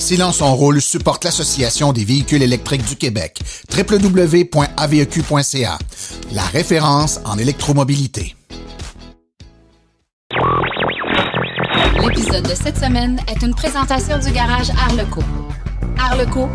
Silence on roule supporte l'Association des véhicules électriques du Québec. www.aveq.ca. La référence en électromobilité. L'épisode de cette semaine est une présentation du garage Arleco. Arleco,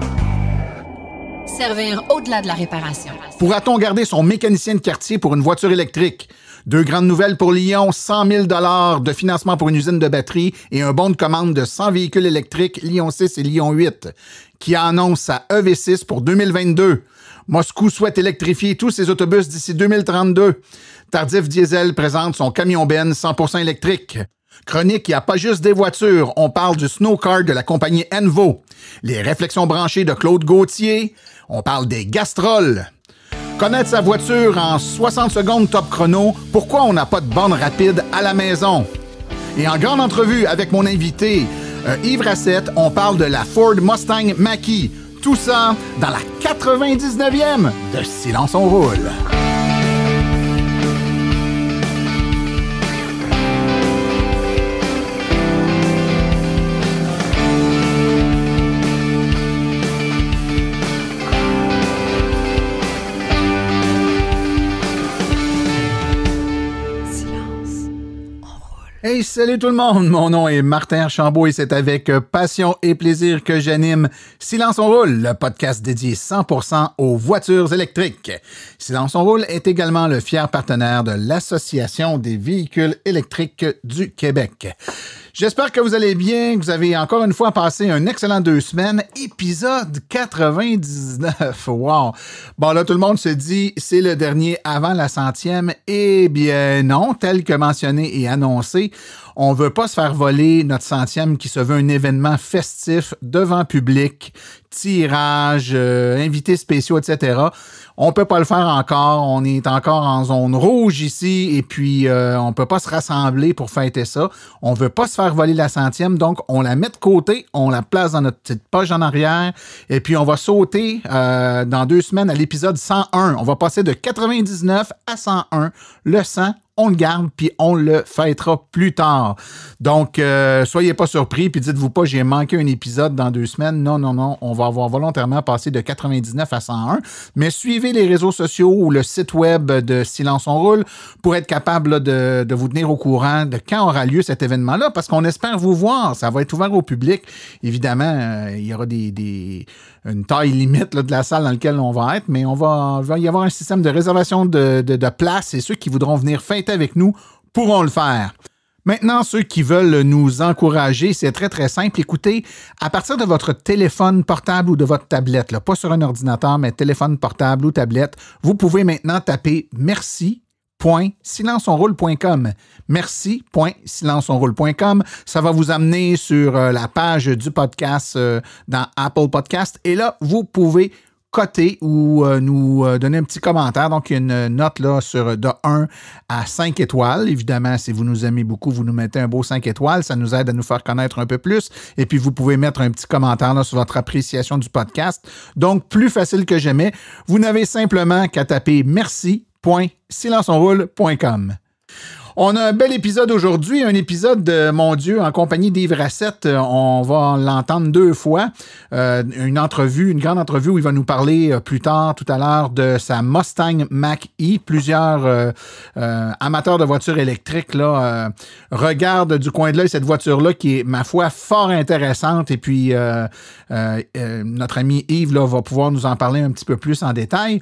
servir au-delà de la réparation. Pourra-t-on garder son mécanicien de quartier pour une voiture électrique? Deux grandes nouvelles pour Lyon, 100 000 $ de financement pour une usine de batterie et un bon de commande de 100 véhicules électriques Lyon 6 et Lyon 8, qui annonce sa EV6 pour 2022. Moscou souhaite électrifier tous ses autobus d'ici 2032. Tardif Diesel présente son camion Ben 100% électrique. Chronique, il n'y a pas juste des voitures, on parle du snowcar de la compagnie Envo. Les réflexions branchées de Claude Gauthier, on parle des gastroles. Connaître sa voiture en 60 secondes top chrono, pourquoi on n'a pas de borne rapide à la maison? Et en grande entrevue avec mon invité, Yves Rassette, on parle de la Ford Mustang Mach-E. Tout ça dans la 99e de Silence on roule. Hey, salut tout le monde! Mon nom est Martin Archambault et c'est avec passion et plaisir que j'anime Silence on roule, le podcast dédié 100% aux voitures électriques. Silence on roule est également le fier partenaire de l'Association des véhicules électriques du Québec. J'espère que vous allez bien, que vous avez encore une fois passé un excellent 2 semaines. Épisode 99. Wow! Bon, là, tout le monde se dit, c'est le dernier avant la 100e. Eh bien non, tel que mentionné et annoncé, on veut pas se faire voler notre 100e qui se veut un événement festif devant public, tirage, invités spéciaux, etc. On peut pas le faire encore. On est encore en zone rouge ici et puis on peut pas se rassembler pour fêter ça. On veut pas se faire voler la 100e, donc on la met de côté, on la place dans notre petite poche en arrière et puis on va sauter dans 2 semaines à l'épisode 101. On va passer de 99 à 101. Le 100, on le garde, puis on le fêtera plus tard. Donc, soyez pas surpris, puis dites-vous pas, j'ai manqué un épisode dans 2 semaines. Non, non, non, on va avoir volontairement passé de 99 à 101. Mais suivez les réseaux sociaux ou le site web de Silence on roule pour être capable là, de vous tenir au courant de quand aura lieu cet événement-là, parce qu'on espère vous voir. Ça va être ouvert au public. Évidemment, il y aura une taille limite là, de la salle dans laquelle on va être, mais il va y avoir un système de réservation de place et ceux qui voudront venir fêter avec nous pourront le faire. Maintenant, ceux qui veulent nous encourager, c'est très, très simple. Écoutez, à partir de votre téléphone portable ou de votre tablette, là, pas sur un ordinateur, mais téléphone portable ou tablette, vous pouvez maintenant taper merci.silenceonroule.com. Merci.silenceonroule.com. Ça va vous amener sur la page du podcast dans Apple Podcast. Et là, vous pouvez coter ou nous donner un petit commentaire. Donc, il y a une note là de 1 à 5 étoiles. Évidemment, si vous nous aimez beaucoup, vous nous mettez un beau 5 étoiles. Ça nous aide à nous faire connaître un peu plus. Et puis, vous pouvez mettre un petit commentaire là, sur votre appréciation du podcast. Donc, plus facile que jamais. Vous n'avez simplement qu'à taper merci.silenceonroule.com. On a un bel épisode aujourd'hui, un épisode, mon Dieu, en compagnie d'Yves Rassette. On va l'entendre 2 fois. Une grande entrevue où il va nous parler plus tard, tout à l'heure, de sa Mustang Mach-E. Plusieurs amateurs de voitures électriques là, regardent du coin de l'œil cette voiture-là qui est, ma foi, fort intéressante. Et puis, notre ami Yves là, va pouvoir nous en parler un petit peu plus en détail.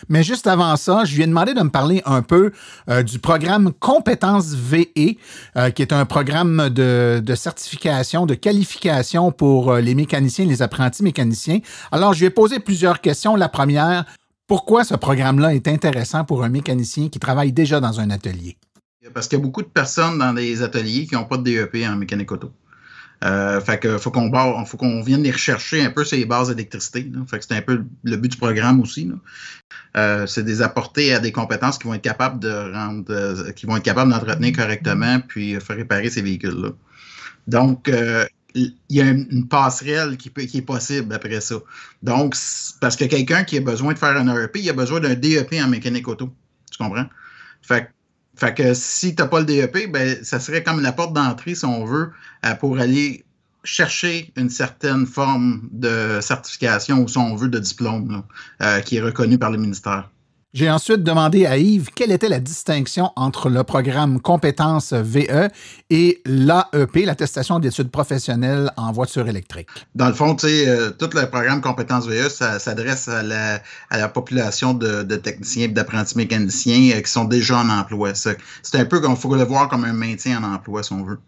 Mais juste avant ça, je lui ai demandé de me parler un peu du programme Compétences VE, qui est un programme de certification, de qualification pour les mécaniciens, les apprentis mécaniciens. Alors, je lui ai posé plusieurs questions. La première, pourquoi ce programme-là est intéressant pour un mécanicien qui travaille déjà dans un atelier? Parce qu'il y a beaucoup de personnes dans des ateliers qui n'ont pas de DEP en mécanique auto. Fait que faut qu'on vienne les rechercher un peu sur les bases d'électricité. Fait que c'est un peu le but du programme aussi. C'est de les apporter à des compétences qui vont être capables d'entretenir correctement puis faire réparer ces véhicules-là. Donc, il y a une passerelle qui est possible après ça. Donc, parce que quelqu'un qui a besoin de faire un AEP, il a besoin d'un DEP en mécanique auto. Tu comprends? Fait que si tu n'as pas le DEP, ben, ça serait comme la porte d'entrée, si on veut, pour aller chercher une certaine forme de certification ou, si on veut, de diplôme là, qui est reconnu par le ministère. J'ai ensuite demandé à Yves quelle était la distinction entre le programme Compétences VE et l'AEP, l'attestation d'études professionnelles en voiture électrique. Dans le fond, tu sais, tout le programme Compétences VE, ça s'adresse à la population de techniciens et d'apprentis mécaniciens qui sont déjà en emploi. C'est un peu comme, il faut le voir comme un maintien en emploi, si on veut.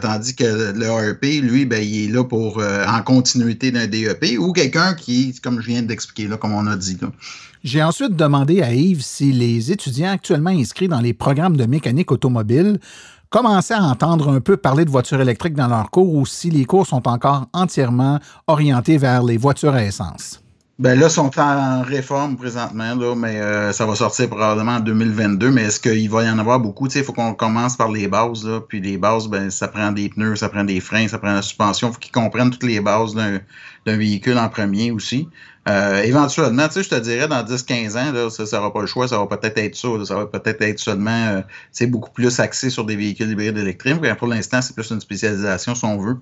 Tandis que le AEP, lui, ben, il est là pour en continuité d'un DEP ou quelqu'un qui, comme je viens d'expliquer, là, comme on a dit. Là. J'ai ensuite demandé à Yves si les étudiants actuellement inscrits dans les programmes de mécanique automobile commençaient à entendre un peu parler de voitures électriques dans leurs cours ou si les cours sont encore entièrement orientés vers les voitures à essence. Ben là, ils sont en réforme présentement, là, mais ça va sortir probablement en 2022. Mais est-ce qu'il va y en avoir beaucoup? Il faut qu'on commence par les bases. Là, puis les bases, ben, ça prend des pneus, ça prend des freins, ça prend la suspension. Il faut qu'ils comprennent toutes les bases d'un véhicule en premier aussi. Éventuellement, je te dirais, dans 10-15 ans, là, ça n'aura pas le choix, ça va peut-être être ça. Là, ça va peut-être être seulement beaucoup plus axé sur des véhicules hybrides électriques. Mais pour l'instant, c'est plus une spécialisation, si on veut.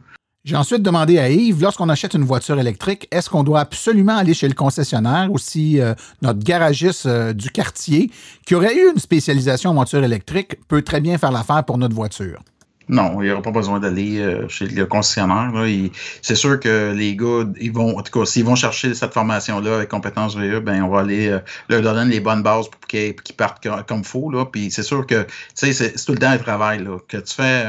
J'ai ensuite demandé à Yves, lorsqu'on achète une voiture électrique, est-ce qu'on doit absolument aller chez le concessionnaire ou si notre garagiste du quartier, qui aurait eu une spécialisation en voiture électrique, peut très bien faire l'affaire pour notre voiture? Non, il n'y aura pas besoin d'aller chez le concessionnaire. C'est sûr que les gars, ils vont, en tout cas, s'ils vont chercher cette formation-là avec compétences VE, ben on va aller leur donner les bonnes bases pour qu'ils partent comme il faut. Là. Puis c'est sûr que c'est tout le temps un travail. Là, que tu fais,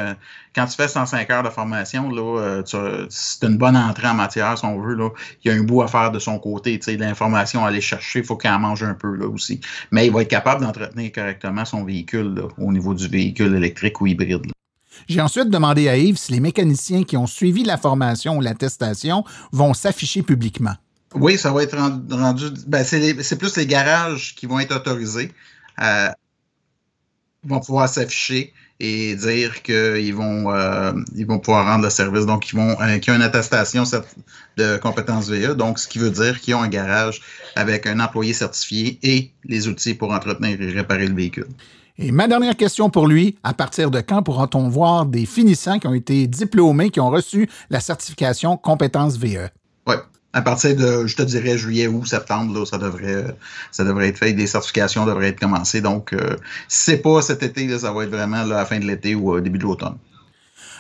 quand tu fais 105 heures de formation, là, c'est une bonne entrée en matière, si on veut. Là. Il y a un bout à faire de son côté. L'information à aller chercher, il faut qu'il en mange un peu là, aussi. Mais il va être capable d'entretenir correctement son véhicule là, au niveau du véhicule électrique ou hybride. Là. J'ai ensuite demandé à Yves si les mécaniciens qui ont suivi la formation ou l'attestation vont s'afficher publiquement. Oui, ça va être rendu... Ben, c'est plus les garages qui vont être autorisés. Vont pouvoir s'afficher et dire qu'ils vont pouvoir rendre le service. Donc, qu'ils ont une attestation de compétences VE, donc ce qui veut dire qu'ils ont un garage avec un employé certifié et les outils pour entretenir et réparer le véhicule. Et ma dernière question pour lui, à partir de quand pourra-t-on voir des finissants qui ont été diplômés, qui ont reçu la certification compétences VE? Oui, à partir de, je te dirais, juillet, août, septembre, là, ça devrait être fait. Des certifications devraient être commencées. Donc, si c'est pas cet été, là, ça va être vraiment là, à la fin de l'été ou début de l'automne.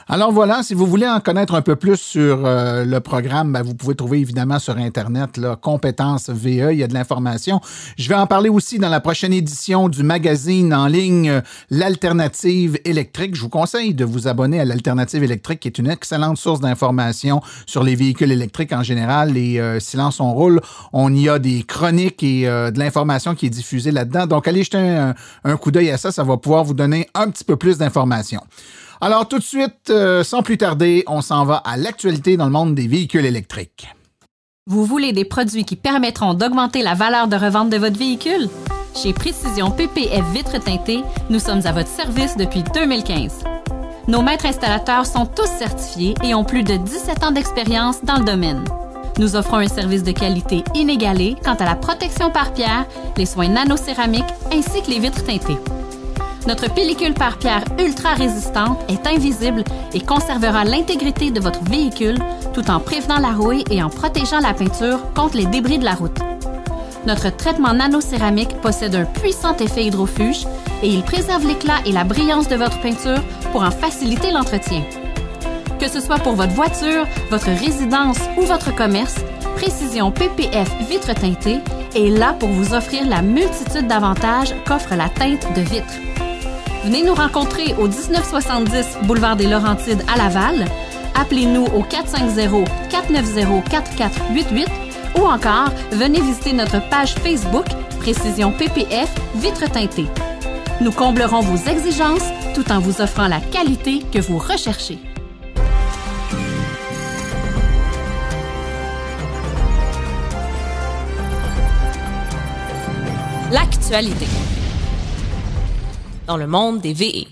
Alors voilà, si vous voulez en connaître un peu plus sur le programme, ben, vous pouvez trouver évidemment sur Internet là, Compétences VE, il y a de l'information. Je vais en parler aussi dans la prochaine édition du magazine en ligne L'Alternative électrique. Je vous conseille de vous abonner à L'Alternative électrique, qui est une excellente source d'information sur les véhicules électriques en général. Et Silence on roule, on y a des chroniques et de l'information qui est diffusée là-dedans. Donc allez jeter un coup d'œil à ça, ça va pouvoir vous donner un petit peu plus d'informations. Alors, tout de suite, sans plus tarder, on s'en va à l'actualité dans le monde des véhicules électriques. Vous voulez des produits qui permettront d'augmenter la valeur de revente de votre véhicule? Chez Précision PPF Vitres teintées, nous sommes à votre service depuis 2015. Nos maîtres installateurs sont tous certifiés et ont plus de 17 ans d'expérience dans le domaine. Nous offrons un service de qualité inégalé quant à la protection par pierre, les soins nanocéramiques ainsi que les vitres teintées. Notre pellicule par pierre ultra résistante est invisible et conservera l'intégrité de votre véhicule tout en prévenant la rouille et en protégeant la peinture contre les débris de la route. Notre traitement nanocéramique possède un puissant effet hydrofuge et il préserve l'éclat et la brillance de votre peinture pour en faciliter l'entretien. Que ce soit pour votre voiture, votre résidence ou votre commerce, Précision PPF Vitres teintées est là pour vous offrir la multitude d'avantages qu'offre la teinte de vitre. Venez nous rencontrer au 1970 boulevard des Laurentides à Laval. Appelez-nous au 450-490-4488 ou encore venez visiter notre page Facebook Précision PPF Vitres teintées. Nous comblerons vos exigences tout en vous offrant la qualité que vous recherchez. L'actualité dans le monde des VE.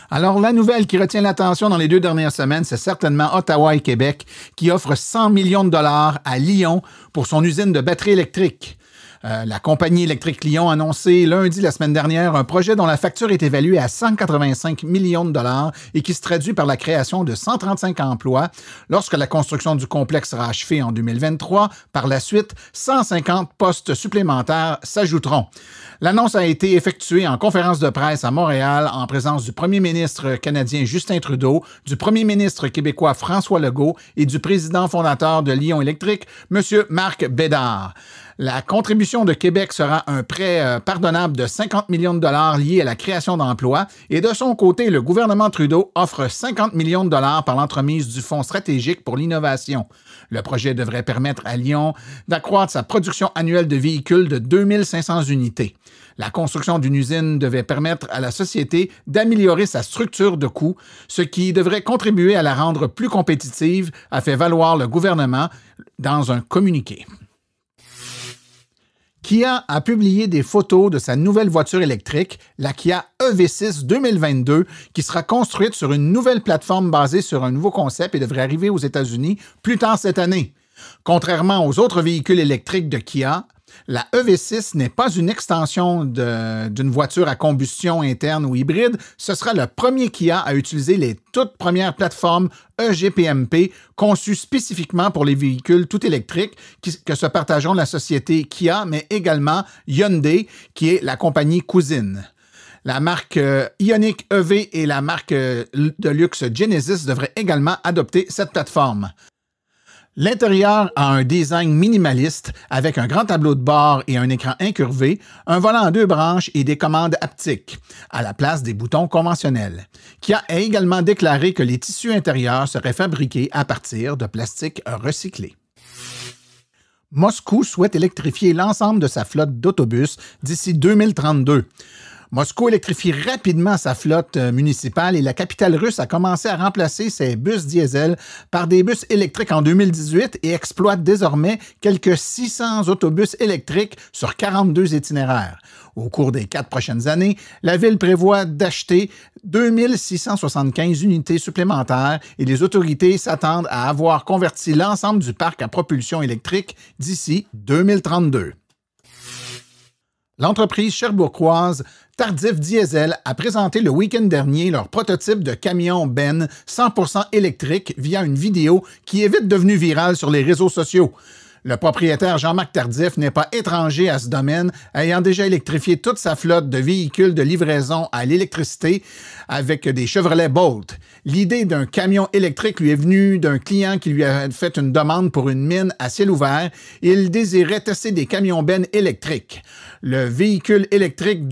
Alors, la nouvelle qui retient l'attention dans les 2 dernières semaines, c'est certainement Ottawa et Québec qui offrent 100 millions de dollars à Lyon pour son usine de batteries électriques. La compagnie électrique Lyon a annoncé lundi la semaine dernière un projet dont la facture est évaluée à 185 millions de dollars et qui se traduit par la création de 135 emplois lorsque la construction du complexe sera achevée en 2023. Par la suite, 150 postes supplémentaires s'ajouteront. L'annonce a été effectuée en conférence de presse à Montréal en présence du premier ministre canadien Justin Trudeau, du premier ministre québécois François Legault et du président fondateur de Lyon Électrique, M. Marc Bédard. La contribution de Québec sera un prêt pardonnable de 50 millions de dollars lié à la création d'emplois et de son côté, le gouvernement Trudeau offre 50 millions de dollars par l'entremise du Fonds stratégique pour l'innovation. Le projet devrait permettre à Lyon d'accroître sa production annuelle de véhicules de 2500 unités. La construction d'une usine devait permettre à la société d'améliorer sa structure de coûts, ce qui devrait contribuer à la rendre plus compétitive, a fait valoir le gouvernement dans un communiqué. Kia a publié des photos de sa nouvelle voiture électrique, la Kia EV6 2022, qui sera construite sur une nouvelle plateforme basée sur un nouveau concept et devrait arriver aux États-Unis plus tard cette année. Contrairement aux autres véhicules électriques de Kia, la EV6 n'est pas une extension d'une voiture à combustion interne ou hybride. Ce sera le premier Kia à utiliser les toutes premières plateformes EGPMP conçues spécifiquement pour les véhicules tout électriques que se partageront la société Kia, mais également Hyundai, qui est la compagnie cousine. La marque Ioniq EV et la marque de luxe Genesis devraient également adopter cette plateforme. L'intérieur a un design minimaliste avec un grand tableau de bord et un écran incurvé, un volant à 2 branches et des commandes haptiques, à la place des boutons conventionnels. Kia a également déclaré que les tissus intérieurs seraient fabriqués à partir de plastique recyclé. Moscou souhaite électrifier l'ensemble de sa flotte d'autobus d'ici 2032. Moscou électrifie rapidement sa flotte municipale et la capitale russe a commencé à remplacer ses bus diesel par des bus électriques en 2018 et exploite désormais quelques 600 autobus électriques sur 42 itinéraires. Au cours des 4 prochaines années, la ville prévoit d'acheter 2675 unités supplémentaires et les autorités s'attendent à avoir converti l'ensemble du parc à propulsion électrique d'ici 2032. L'entreprise cherbourgoise Tardif Diesel a présenté le week-end dernier leur prototype de camion Ben 100% électrique via une vidéo qui est vite devenue virale sur les réseaux sociaux. Le propriétaire Jean-Marc Tardif n'est pas étranger à ce domaine, ayant déjà électrifié toute sa flotte de véhicules de livraison à l'électricité avec des Chevrolet Bolt. L'idée d'un camion électrique lui est venue d'un client qui lui a fait une demande pour une mine à ciel ouvert et il désirait tester des camions Ben électriques. Le véhicule électrique,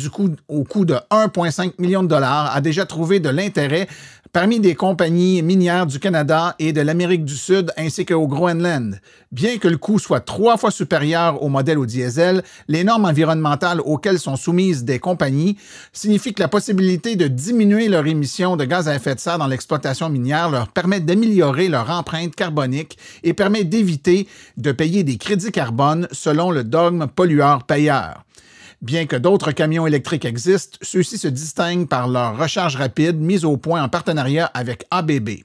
au coût de 1,5 million de dollars, a déjà trouvé de l'intérêt parmi des compagnies minières du Canada et de l'Amérique du Sud ainsi qu'au Groenland. Bien que le coût soit 3 fois supérieur au modèle au diesel, les normes environnementales auxquelles sont soumises des compagnies signifient que la possibilité de diminuer leur émission de gaz à effet de serre dans l'exploitation minière leur permet d'améliorer leur empreinte carbonique et permet d'éviter de payer des crédits carbone selon le dogme pollueur-payeur. Bien que d'autres camions électriques existent, ceux-ci se distinguent par leur recharge rapide mise au point en partenariat avec ABB.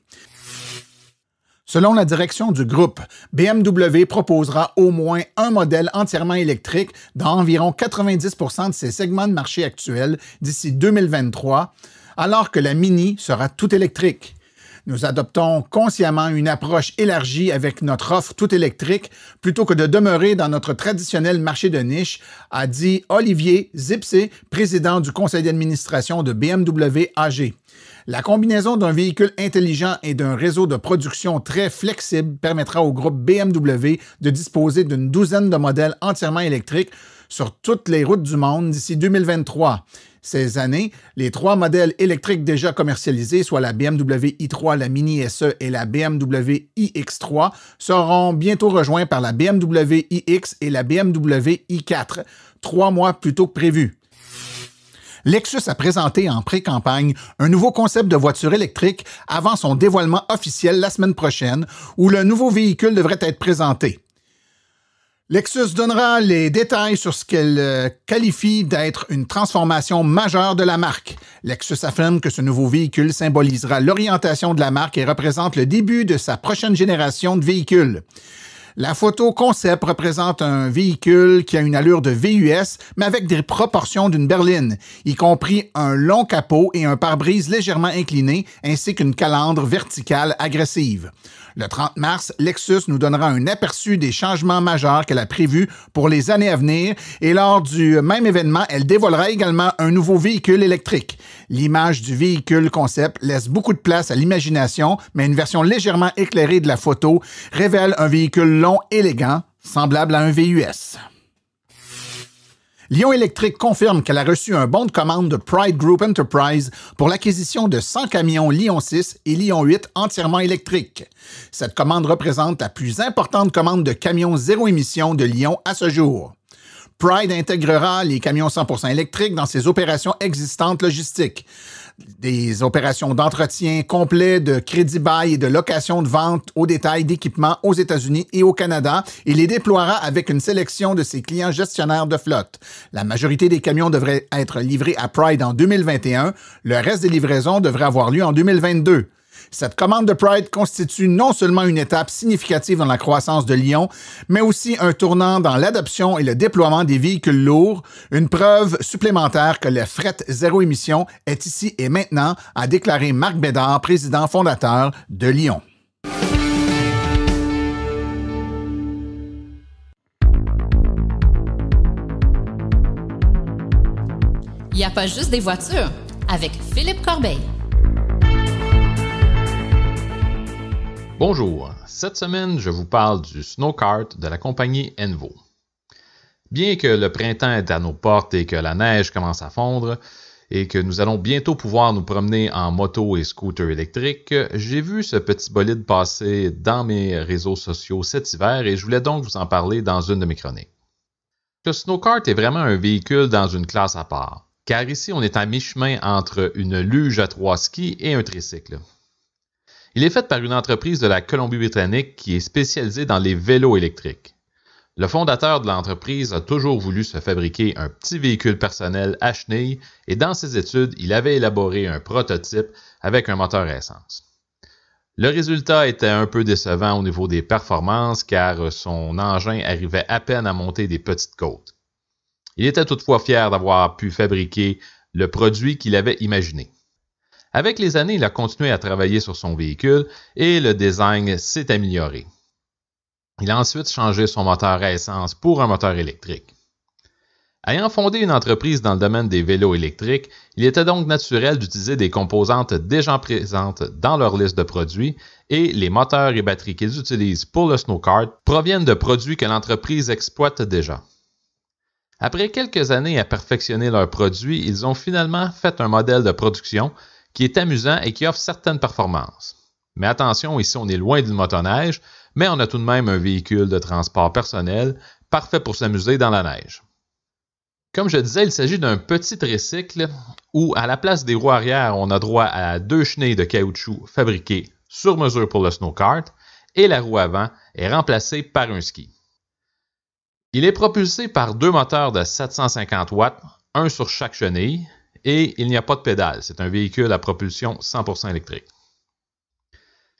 Selon la direction du groupe, BMW proposera au moins un modèle entièrement électrique dans environ 90% de ses segments de marché actuels d'ici 2023, alors que la Mini sera tout électrique. Nous adoptons consciemment une approche élargie avec notre offre tout électrique plutôt que de demeurer dans notre traditionnel marché de niche, a dit Olivier Zipse, président du conseil d'administration de BMW AG. La combinaison d'un véhicule intelligent et d'un réseau de production très flexible permettra au groupe BMW de disposer d'une douzaine de modèles entièrement électriques sur toutes les routes du monde d'ici 2023. Ces années, les 3 modèles électriques déjà commercialisés, soit la BMW i3, la Mini SE et la BMW iX3, seront bientôt rejoints par la BMW iX et la BMW i4, 3 mois plus tôt que prévu. Lexus a présenté en pré-campagne un nouveau concept de voiture électrique avant son dévoilement officiel la semaine prochaine, où le nouveau véhicule devrait être présenté. Lexus donnera les détails sur ce qu'elle qualifie d'être une transformation majeure de la marque. Lexus affirme que ce nouveau véhicule symbolisera l'orientation de la marque et représente le début de sa prochaine génération de véhicules. La photo concept représente un véhicule qui a une allure de VUS, mais avec des proportions d'une berline, y compris un long capot et un pare-brise légèrement incliné, ainsi qu'une calandre verticale agressive. Le 30 mars, Lexus nous donnera un aperçu des changements majeurs qu'elle a prévus pour les années à venir et lors du même événement, elle dévoilera également un nouveau véhicule électrique. L'image du véhicule concept laisse beaucoup de place à l'imagination, mais une version légèrement éclairée de la photo révèle un véhicule long élégant, semblable à un VUS. Lion Électrique confirme qu'elle a reçu un bon de commande de Pride Group Enterprise pour l'acquisition de 100 camions Lion 6 et Lion 8 entièrement électriques. Cette commande représente la plus importante commande de camions zéro émission de Lion à ce jour. Pride intégrera les camions 100% électriques dans ses opérations existantes logistiques. Des opérations d'entretien complet, de crédit bail et de location de vente au détail d'équipements aux États-Unis et au Canada et les déploiera avec une sélection de ses clients gestionnaires de flotte. La majorité des camions devraient être livrés à Pride en 2021. Le reste des livraisons devrait avoir lieu en 2022. Cette commande de Pride constitue non seulement une étape significative dans la croissance de Lion, mais aussi un tournant dans l'adoption et le déploiement des véhicules lourds, une preuve supplémentaire que le fret zéro émission est ici et maintenant, a déclaré Marc Bédard, président fondateur de Lion. Il n'y a pas juste des voitures avec Philippe Corbeil. Bonjour, cette semaine je vous parle du snowkart de la compagnie Envo. Bien que le printemps est à nos portes et que la neige commence à fondre et que nous allons bientôt pouvoir nous promener en moto et scooter électrique, j'ai vu ce petit bolide passer dans mes réseaux sociaux cet hiver et je voulais donc vous en parler dans une de mes chroniques. Le snowkart est vraiment un véhicule dans une classe à part, car ici on est à mi-chemin entre une luge à 3 skis et un tricycle. Il est fait par une entreprise de la Colombie-Britannique qui est spécialisée dans les vélos électriques. Le fondateur de l'entreprise a toujours voulu se fabriquer un petit véhicule personnel à chenilles et dans ses études, il avait élaboré un prototype avec un moteur à essence. Le résultat était un peu décevant au niveau des performances car son engin arrivait à peine à monter des petites côtes. Il était toutefois fier d'avoir pu fabriquer le produit qu'il avait imaginé. Avec les années, il a continué à travailler sur son véhicule et le design s'est amélioré. Il a ensuite changé son moteur à essence pour un moteur électrique. Ayant fondé une entreprise dans le domaine des vélos électriques, il était donc naturel d'utiliser des composantes déjà présentes dans leur liste de produits et les moteurs et batteries qu'ils utilisent pour le snowkart proviennent de produits que l'entreprise exploite déjà. Après quelques années à perfectionner leurs produits, ils ont finalement fait un modèle de production qui est amusant et qui offre certaines performances. Mais attention, ici on est loin du motoneige, mais on a tout de même un véhicule de transport personnel, parfait pour s'amuser dans la neige. Comme je disais, il s'agit d'un petit tricycle où, à la place des roues arrière, on a droit à 2 chenilles de caoutchouc fabriquées sur mesure pour le snowkart et la roue avant est remplacée par un ski. Il est propulsé par 2 moteurs de 750 watts, un sur chaque chenille, et il n'y a pas de pédale. C'est un véhicule à propulsion 100% électrique.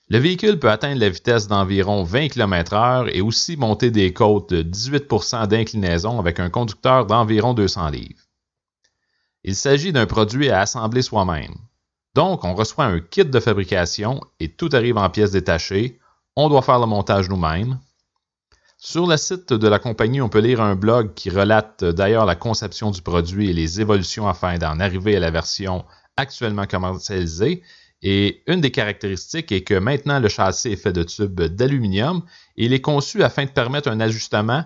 Le véhicule peut atteindre la vitesse d'environ 20 km/h et aussi monter des côtes de 18% d'inclinaison avec un conducteur d'environ 200 livres. Il s'agit d'un produit à assembler soi-même. Donc, on reçoit un kit de fabrication et tout arrive en pièces détachées. On doit faire le montage nous-mêmes. Sur le site de la compagnie, on peut lire un blog qui relate d'ailleurs la conception du produit et les évolutions afin d'en arriver à la version actuellement commercialisée. Et une des caractéristiques est que maintenant le châssis est fait de tubes d'aluminium et il est conçu afin de permettre un ajustement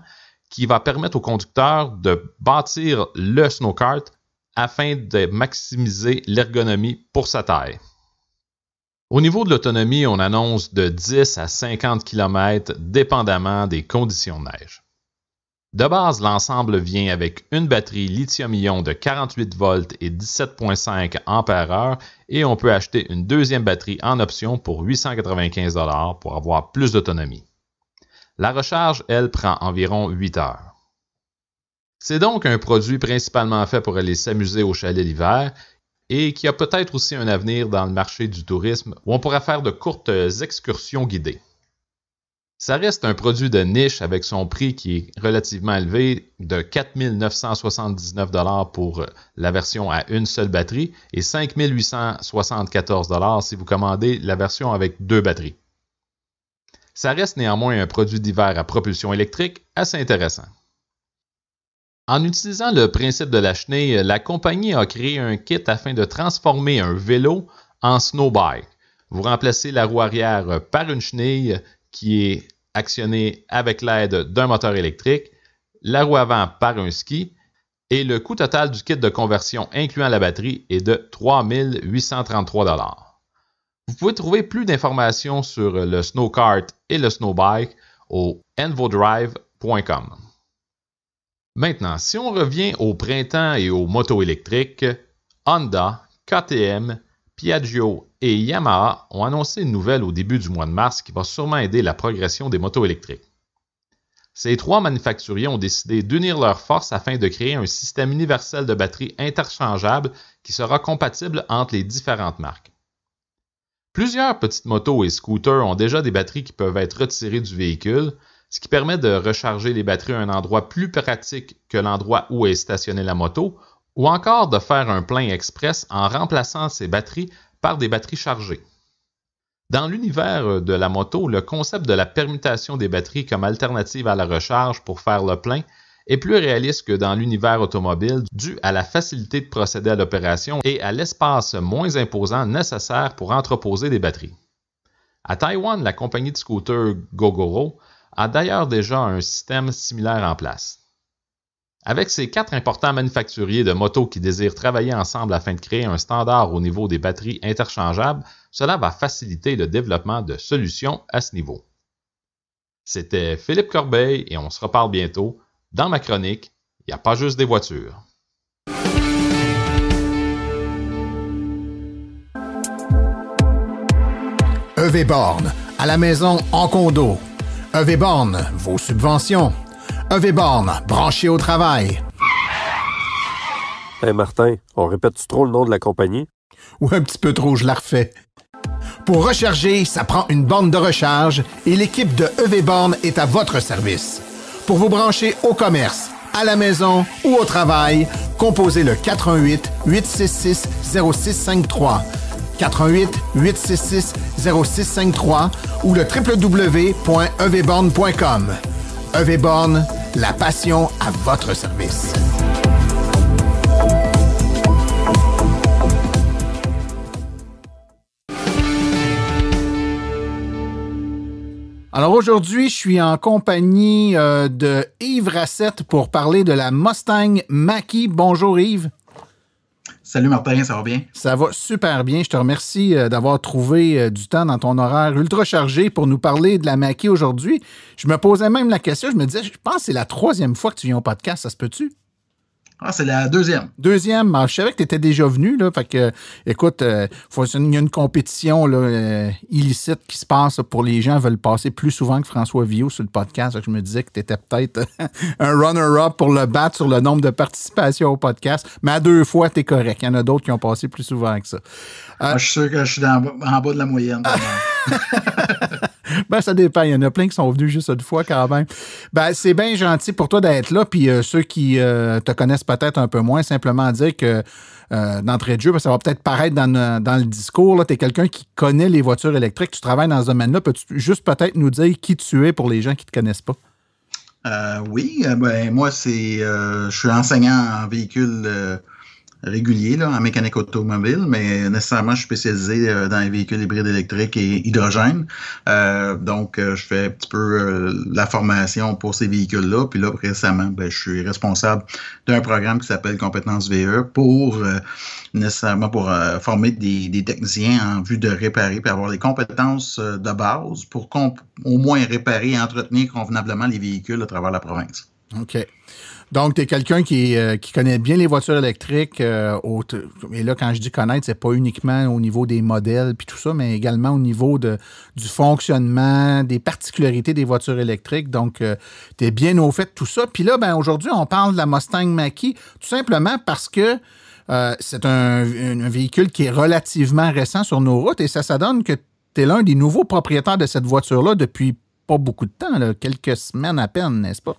qui va permettre au conducteur de bâtir le snowkart afin de maximiser l'ergonomie pour sa taille. Au niveau de l'autonomie, on annonce de 10 à 50 km dépendamment des conditions de neige. De base, l'ensemble vient avec une batterie lithium-ion de 48 volts et 17,5 Ah et on peut acheter une deuxième batterie en option pour 895 $ pour avoir plus d'autonomie. La recharge, elle, prend environ 8 heures. C'est donc un produit principalement fait pour aller s'amuser au chalet l'hiver et qui a peut-être aussi un avenir dans le marché du tourisme où on pourra faire de courtes excursions guidées. Ça reste un produit de niche avec son prix qui est relativement élevé de 4 979 $ pour la version à une seule batterie et 5 874 $ si vous commandez la version avec 2 batteries. Ça reste néanmoins un produit d'hiver à propulsion électrique assez intéressant. En utilisant le principe de la chenille, la compagnie a créé un kit afin de transformer un vélo en snowbike. Vous remplacez la roue arrière par une chenille qui est actionnée avec l'aide d'un moteur électrique, la roue avant par un ski, et le coût total du kit de conversion incluant la batterie est de 3 833 $. Vous pouvez trouver plus d'informations sur le snowkart et le snowbike au envodrive.com. Maintenant, si on revient au printemps et aux motos électriques, Honda, KTM, Piaggio et Yamaha ont annoncé une nouvelle au début du mois de mars qui va sûrement aider la progression des motos électriques. Ces 3 manufacturiers ont décidé d'unir leurs forces afin de créer un système universel de batterie interchangeable qui sera compatible entre les différentes marques. Plusieurs petites motos et scooters ont déjà des batteries qui peuvent être retirées du véhicule, ce qui permet de recharger les batteries à un endroit plus pratique que l'endroit où est stationnée la moto, ou encore de faire un plein express en remplaçant ces batteries par des batteries chargées. Dans l'univers de la moto, le concept de la permutation des batteries comme alternative à la recharge pour faire le plein est plus réaliste que dans l'univers automobile dû à la facilité de procéder à l'opération et à l'espace moins imposant nécessaire pour entreposer des batteries. À Taïwan, la compagnie de scooters Gogoro a d'ailleurs déjà un système similaire en place. Avec ces 4 importants manufacturiers de motos qui désirent travailler ensemble afin de créer un standard au niveau des batteries interchangeables, cela va faciliter le développement de solutions à ce niveau. C'était Philippe Corbeil et on se reparle bientôt dans ma chronique « Il n'y a pas juste des voitures ». EV Born, à la maison, en condo. EV Born, vos subventions. EV Born, branché au travail. Hey Martin, on répète-tu trop le nom de la compagnie? Ou un petit peu trop, je la refais. Pour recharger, ça prend une borne de recharge et l'équipe de EV Born est à votre service. Pour vous brancher au commerce, à la maison ou au travail, composez le 418-866-0653. 418-866-0653 ou le www.evborn.com. EV Born, la passion à votre service. Alors aujourd'hui, je suis en compagnie de Yves Rassette pour parler de la Mustang Mach-E. Bonjour Yves. Salut Martin, ça va bien? Ça va super bien. Je te remercie d'avoir trouvé du temps dans ton horaire ultra chargé pour nous parler de la Mach-E aujourd'hui. Je me posais même la question, je me disais, je pense que c'est la 3e fois que tu viens au podcast, ça se peut-tu? Ah, c'est la 2e. 2e, je savais que tu étais déjà venu, là, fait que, écoute, il y a une compétition là, illicite qui se passe pour les gens qui veulent passer plus souvent que François Villot sur le podcast. Je me disais que tu étais peut-être un runner-up pour le battre sur le nombre de participations au podcast, mais à 2 fois, tu es correct. Il y en a d'autres qui ont passé plus souvent que ça. Moi, je suis sûr que je suis en bas de la moyenne. Ben, ça dépend. Il y en a plein qui sont venus juste une fois quand même. Ben, c'est bien gentil pour toi d'être là. Puis ceux qui te connaissent peut-être un peu moins, simplement dire que d'entrée de jeu, ça va peut-être paraître dans le discours, tu es quelqu'un qui connaît les voitures électriques, tu travailles dans ce domaine-là. Peux-tu juste peut-être nous dire qui tu es pour les gens qui ne te connaissent pas? Oui, moi, je suis enseignant en véhicule régulier, là, en mécanique automobile, mais nécessairement, je suis spécialisé dans les véhicules hybrides électriques et hydrogène. Donc, je fais un petit peu la formation pour ces véhicules-là. Puis là, récemment, je suis responsable d'un programme qui s'appelle Compétences VE pour nécessairement pour former des techniciens en vue de réparer et avoir les compétences de base pour au moins réparer et entretenir convenablement les véhicules à travers la province. OK. Donc, tu es quelqu'un qui connaît bien les voitures électriques. Et là, quand je dis connaître, c'est pas uniquement au niveau des modèles puis tout ça, mais également au niveau du fonctionnement, des particularités des voitures électriques. Donc, tu es bien au fait de tout ça. Puis là, aujourd'hui, on parle de la Mustang Mach-E tout simplement parce que c'est un véhicule qui est relativement récent sur nos routes et ça donne que tu es l'un des nouveaux propriétaires de cette voiture-là depuis pas beaucoup de temps, là, quelques semaines à peine, n'est-ce pas?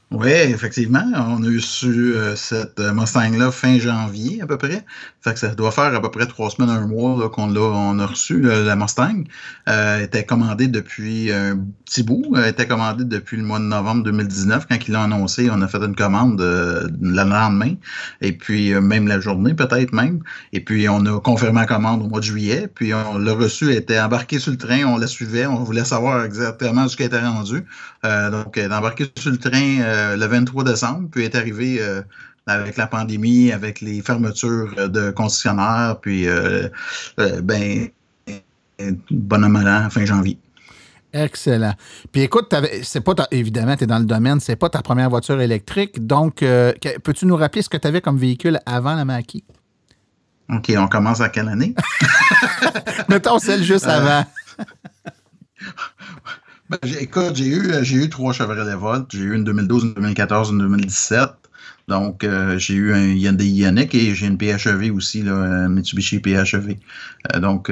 Oui, effectivement. On a eu cette Mustang-là fin janvier, à peu près. Fait que ça doit faire à peu près 3 semaines, 1 mois là, on a reçu la Mustang. Était commandée depuis un petit bout. Elle était commandée depuis le mois de novembre 2019. Quand il l'a annoncé, on a fait une commande le lendemain. Et puis, même la journée, peut-être même. Et puis, on a confirmé la commande au mois de juillet. Puis, on l'a reçu, elle était embarquée sur le train. On la suivait. On voulait savoir exactement ce qu'elle était rendu. Donc, elle est embarquée sur le train le 23 décembre, puis est arrivé avec la pandémie, avec les fermetures de concessionnaires, puis bonhomme à l'an, fin janvier. Excellent. Puis écoute, évidemment, tu es dans le domaine, c'est pas ta première voiture électrique, donc peux-tu nous rappeler ce que tu avais comme véhicule avant la Mach-E? OK, on commence à quelle année? Mettons celle juste avant. Écoute, j'ai eu 3 Chevrolet Volt. J'ai eu une 2012, une 2014, une 2017. Donc, j'ai eu un Hyundai Ioniq et j'ai une PHEV aussi, là, un Mitsubishi PHEV. Donc,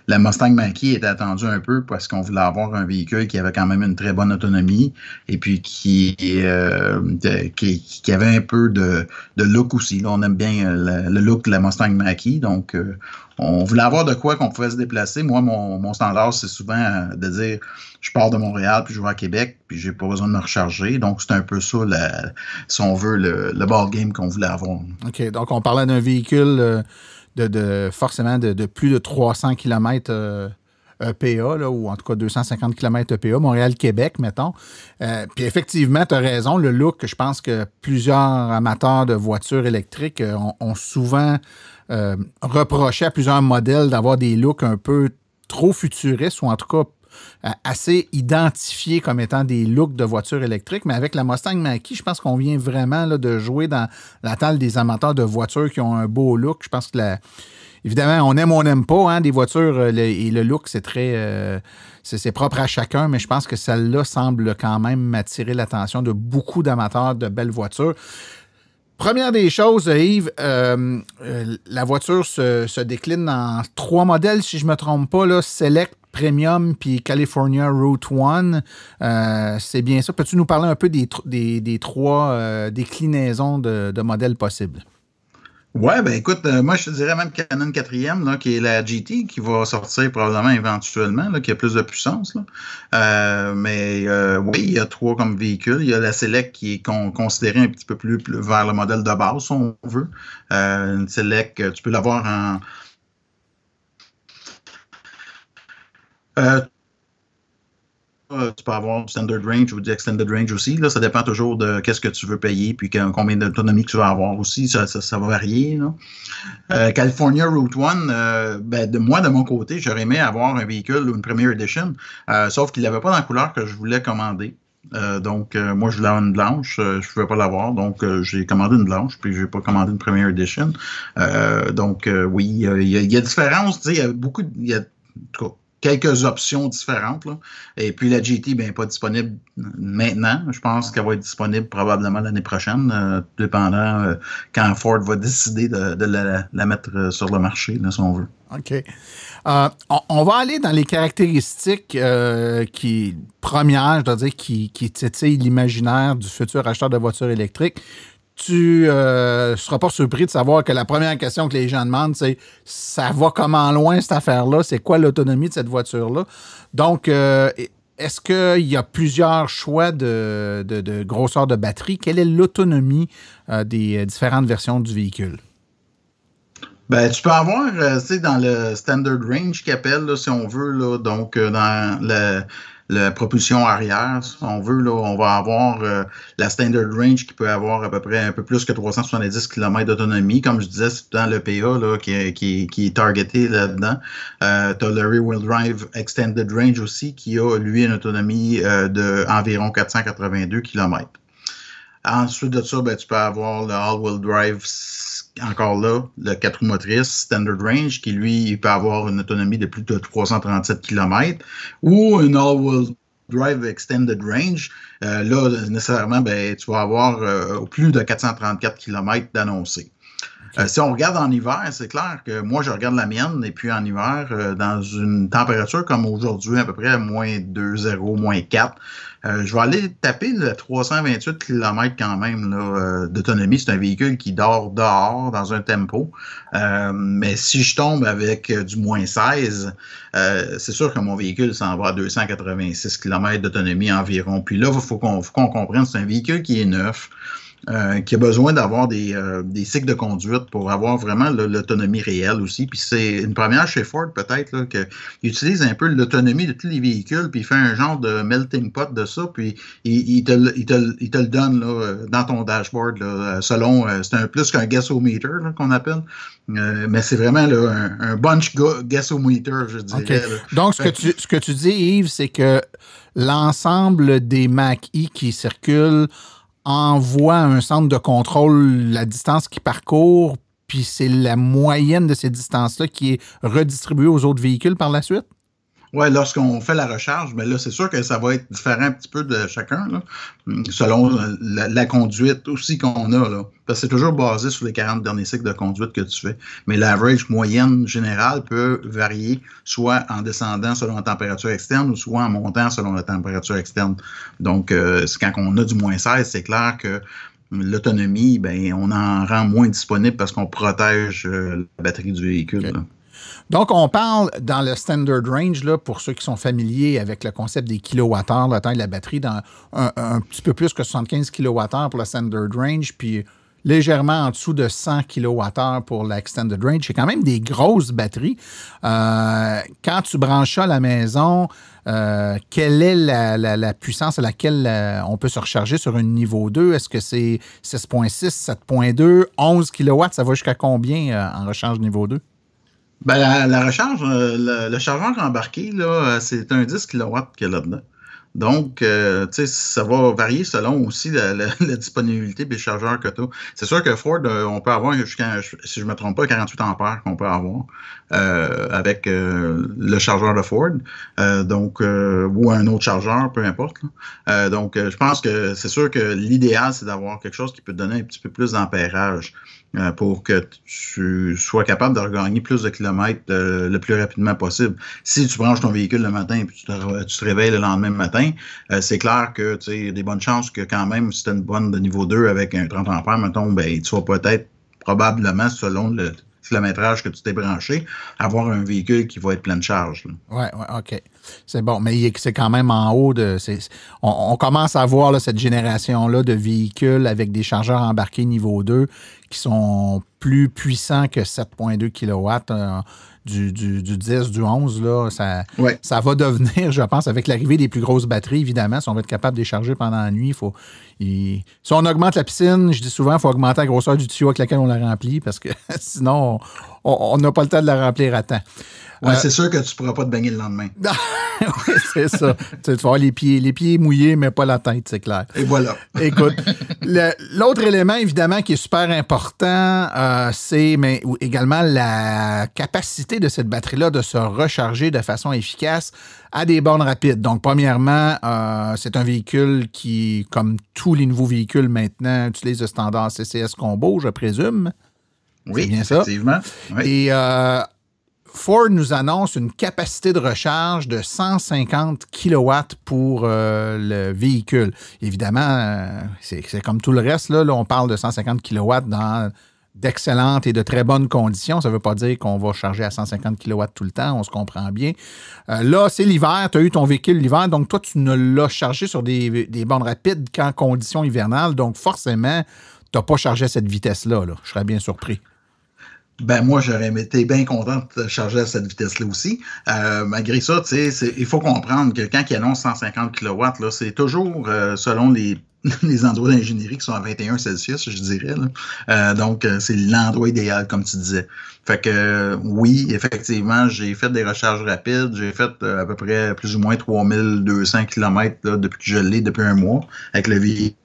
la Mustang Mach-E était attendue un peu parce qu'on voulait avoir un véhicule qui avait quand même une très bonne autonomie et puis qui avait un peu de look aussi. Là, on aime bien le look de la Mustang Mach-E. Donc, on voulait avoir de quoi qu'on pouvait se déplacer. Moi, mon standard, c'est souvent de dire je pars de Montréal puis je vais à Québec puis j'ai pas besoin de me recharger. Donc, c'est un peu ça, si on veut, le ball game qu'on voulait avoir. OK. Donc, on parlait d'un véhicule forcément de plus de 300 km EPA, là, ou en tout cas 250 km EPA, Montréal-Québec, mettons. Puis effectivement, tu as raison, le look, je pense que plusieurs amateurs de voitures électriques ont souvent reproché à plusieurs modèles d'avoir des looks un peu trop futuristes, ou en tout cas assez identifiés comme étant des looks de voitures électriques. Mais avec la Mustang Mach-E, je pense qu'on vient vraiment là, de jouer dans la table des amateurs de voitures qui ont un beau look. Je pense que évidemment, on aime ou on n'aime pas, hein, des voitures, et le look, c'est très c'est propre à chacun, mais je pense que celle-là semble quand même attirer l'attention de beaucoup d'amateurs de belles voitures. Première des choses, Yves, la voiture se décline en 3 modèles, si je ne me trompe pas, là, Select, Premium puis California Route 1. C'est bien ça. Peux-tu nous parler un peu des 3 déclinaisons de modèles possibles? Ouais, ben écoute, moi je te dirais même Canon 4e, là, qui est la GT, qui va sortir probablement éventuellement, là, qui a plus de puissance. Là. Oui, il y a 3 comme véhicules. Il y a la Select qui est considérée un petit peu plus vers le modèle de base, si on veut. Une Select, tu peux l'avoir en... tu peux avoir du Standard Range ou du Extended Range aussi. Là, ça dépend toujours de qu'est-ce que tu veux payer puis combien d'autonomie que tu vas avoir aussi. Ça va varier. Là. California Route 1, de mon côté, j'aurais aimé avoir un véhicule ou une Premier Edition, sauf qu'il n'avait pas dans la couleur que je voulais commander. Moi, je voulais avoir une blanche. Je ne pouvais pas l'avoir. Donc, j'ai commandé une blanche puis je n'ai pas commandé une Premier Edition. Oui, il y a différence. Il y a beaucoup... Il y a, en tout cas, quelques options différentes. Là. Et puis la GT, bien, pas disponible maintenant. Je pense qu'elle va être disponible probablement l'année prochaine, dépendant quand Ford va décider de la mettre sur le marché, là, si on veut. OK. On va aller dans les caractéristiques premières, je dois dire, qui titillent l'imaginaire du futur acheteur de voitures électriques. Tu ne seras pas surpris de savoir que la première question que les gens demandent, c'est ça va comment loin cette affaire-là? C'est quoi l'autonomie de cette voiture-là? Donc, est-ce qu'il y a plusieurs choix de grosseur de batterie? Quelle est l'autonomie des différentes versions du véhicule? Ben, tu peux avoir, dans le Standard Range qu'ils appellent, là, si on veut, là, donc dans la propulsion arrière, si on veut, là, on va avoir la Standard Range qui peut avoir à peu près un peu plus que 370 km d'autonomie. Comme je disais, c'est dans le PA là, qui est targeté là-dedans. Tu as le Rear-Wheel Drive Extended Range aussi qui a, lui, une autonomie d'environ 482 km. Ensuite de ça, ben, tu peux avoir le All-Wheel Drive, encore là, le 4 roues motrices Standard Range, qui lui, il peut avoir une autonomie de plus de 337 km, ou une All-Wheel Drive Extended Range. Là, nécessairement, ben, tu vas avoir plus de 434 km d'annoncé. Okay. Si on regarde en hiver, c'est clair que moi, je regarde la mienne, et puis en hiver, dans une température comme aujourd'hui, à peu près à moins 2,0, moins 4, je vais aller taper le 328 km quand même là, d'autonomie. C'est un véhicule qui dort dehors dans un tempo. Mais si je tombe avec du moins 16, c'est sûr que mon véhicule s'en va à 286 km d'autonomie environ. Puis là, il faut qu'on comprenne, c'est un véhicule qui est neuf. Qui a besoin d'avoir des cycles de conduite pour avoir vraiment l'autonomie réelle aussi. Puis c'est une première chez Ford peut-être là, qu'il utilise un peu l'autonomie de tous les véhicules, puis il fait un genre de melting pot de ça, puis il te le donne là, dans ton dashboard là, selon, c'est un plus qu'un gasometer là, qu'on appelle, mais c'est vraiment là, un bunch gasometer, je dirais. Okay. Donc, ce que tu dis, Yves, c'est que l'ensemble des Mach-E qui circulent envoie à un centre de contrôle la distance qu'il parcourt, puis c'est la moyenne de ces distances-là qui est redistribuée aux autres véhicules par la suite? Oui, lorsqu'on fait la recharge, mais là, c'est sûr que ça va être différent un petit peu de chacun, là, selon la conduite aussi qu'on a. Là. Parce que c'est toujours basé sur les 40 derniers cycles de conduite que tu fais. Mais l'average moyenne générale peut varier soit en descendant selon la température externe ou soit en montant selon la température externe. Donc, c'est quand on a du moins 16, c'est clair que l'autonomie, ben, on en rend moins disponible parce qu'on protège la batterie du véhicule. Okay. Donc, on parle dans le standard range, là, pour ceux qui sont familiers avec le concept des kilowattheures, la taille de la batterie, dans un petit peu plus que 75 kilowattheures pour le standard range, puis légèrement en dessous de 100 kilowattheures pour l'extended range. C'est quand même des grosses batteries. Quand tu branches ça à la maison, quelle est la puissance à laquelle on peut se recharger sur un niveau 2? Est-ce que c'est 6.6, 7.2, 11 kilowatts? Ça va jusqu'à combien en recharge niveau 2? Ben, la recharge, le chargeur embarqué, là, c'est un 10 kW qu'il y a là-dedans. Donc, tu sais, ça va varier selon aussi la disponibilité des chargeurs que tu as. C'est sûr que Ford, on peut avoir jusqu'à, si je ne me trompe pas, 48 ampères qu'on peut avoir avec le chargeur de Ford. Ou un autre chargeur, peu importe. Donc, je pense que c'est sûr que l'idéal, c'est d'avoir quelque chose qui peut te donner un petit peu plus d'ampérage. Pour que tu sois capable de regagner plus de kilomètres le plus rapidement possible. Si tu branches ton véhicule le matin et tu te réveilles le lendemain matin, c'est clair que tu as des bonnes chances que quand même, si tu as une bonne de niveau 2 avec un 30 ampères, mettons, ben, tu vas peut-être, probablement, selon le kilométrage que tu t'es branché, avoir un véhicule qui va être plein de charge. Oui, OK. C'est bon, mais c'est quand même en haut de... On commence à voir là, cette génération-là de véhicules avec des chargeurs embarqués niveau 2 qui sont plus puissants que 7.2 kW. Du 10, du 11, là, ça va devenir, je pense, avec l'arrivée des plus grosses batteries, évidemment, si on va être capable de les charger pendant la nuit, si on augmente la piscine, je dis souvent, il faut augmenter la grosseur du tuyau avec lequel on la remplit, parce que sinon, on n'a pas le temps de la remplir à temps. Oui, c'est sûr que tu ne pourras pas te baigner le lendemain. Oui, c'est ça. Tu vas avoir les pieds mouillés, mais pas la tête, c'est clair. Et voilà. Écoute, l'autre élément, évidemment, qui est super important, c'est également la capacité de cette batterie-là de se recharger de façon efficace à des bornes rapides. Donc, premièrement, c'est un véhicule qui, comme tous les nouveaux véhicules maintenant, utilise le standard CCS Combo, je présume. Oui, bien effectivement. Ça. Oui. Et Ford nous annonce une capacité de recharge de 150 kW pour le véhicule. Évidemment, c'est comme tout le reste. Là, on parle de 150 kW dans d'excellentes et de très bonnes conditions. Ça ne veut pas dire qu'on va charger à 150 kW tout le temps. On se comprend bien. Là, c'est l'hiver. Tu as eu ton véhicule l'hiver. Donc, toi, tu ne l'as chargé sur des bornes rapides qu'en conditions hivernales. Donc, forcément, tu n'as pas chargé à cette vitesse-là. Là. Je serais bien surpris. Ben moi, j'aurais été bien content de charger à cette vitesse-là aussi. Malgré ça, tu sais, il faut comprendre que quand il annonce 150 kW, là, c'est toujours selon les endroits d'ingénierie qui sont à 21 Celsius, je dirais. Là. Donc, c'est l'endroit idéal, comme tu disais. Fait que oui, effectivement, j'ai fait des recharges rapides. J'ai fait à peu près plus ou moins 3200 km là, depuis que je l'ai, depuis un mois, avec le véhicule.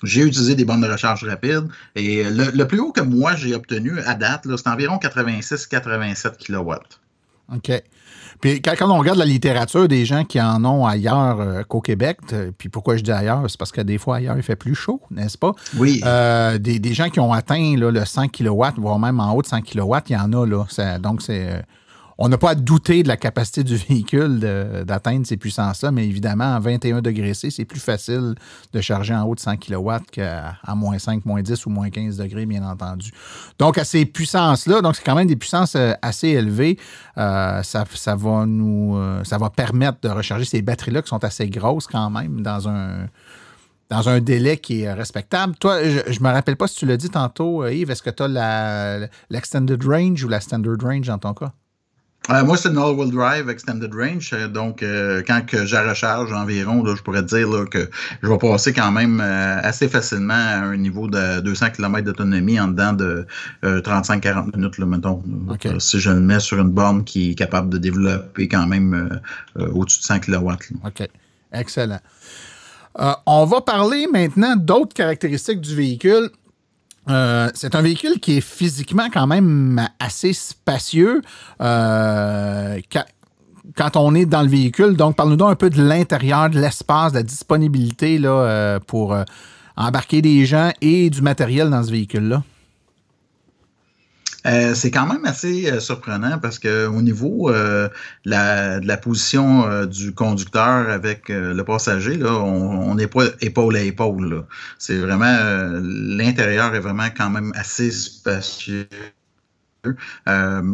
J'ai utilisé des bornes de recharge rapide et le plus haut que moi j'ai obtenu à date, c'est environ 86-87 kW. OK. Puis quand on regarde la littérature des gens qui en ont ailleurs qu'au Québec, puis pourquoi je dis ailleurs, c'est parce que des fois ailleurs il fait plus chaud, n'est-ce pas? Oui. Des gens qui ont atteint là, le 100 kW, voire même en haut de 100 kW, il y en a là. Donc on n'a pas à douter de la capacité du véhicule d'atteindre ces puissances-là, mais évidemment, à 21 degrés C, c'est plus facile de charger en haut de 100 kW qu'à moins 5, moins 10 ou moins 15 degrés, bien entendu. Donc, à ces puissances-là, donc c'est quand même des puissances assez élevées, ça va permettre de recharger ces batteries-là qui sont assez grosses quand même dans un délai qui est respectable. Toi, je me rappelle pas si tu l'as dit tantôt, Yves, est-ce que tu as l'extended range ou la standard range dans ton cas? Moi, c'est une all-wheel drive extended range. Donc, quand que je recharge environ, là, je pourrais te dire là, que je vais passer quand même assez facilement à un niveau de 200 km d'autonomie en dedans de 35-40 minutes, là, mettons. Okay. Si je le mets sur une borne qui est capable de développer quand même au-dessus de 100 kW. Là. OK. Excellent. On va parler maintenant d'autres caractéristiques du véhicule. C'est un véhicule qui est physiquement quand même assez spacieux quand on est dans le véhicule. Donc, parle-nous donc un peu de l'intérieur, de l'espace, de la disponibilité là, pour embarquer des gens et du matériel dans ce véhicule-là. C'est quand même assez surprenant parce qu'au niveau de la position du conducteur avec le passager, là, on n'est pas épaule à épaule. Là. C'est vraiment l'intérieur est vraiment quand même assez spacieux.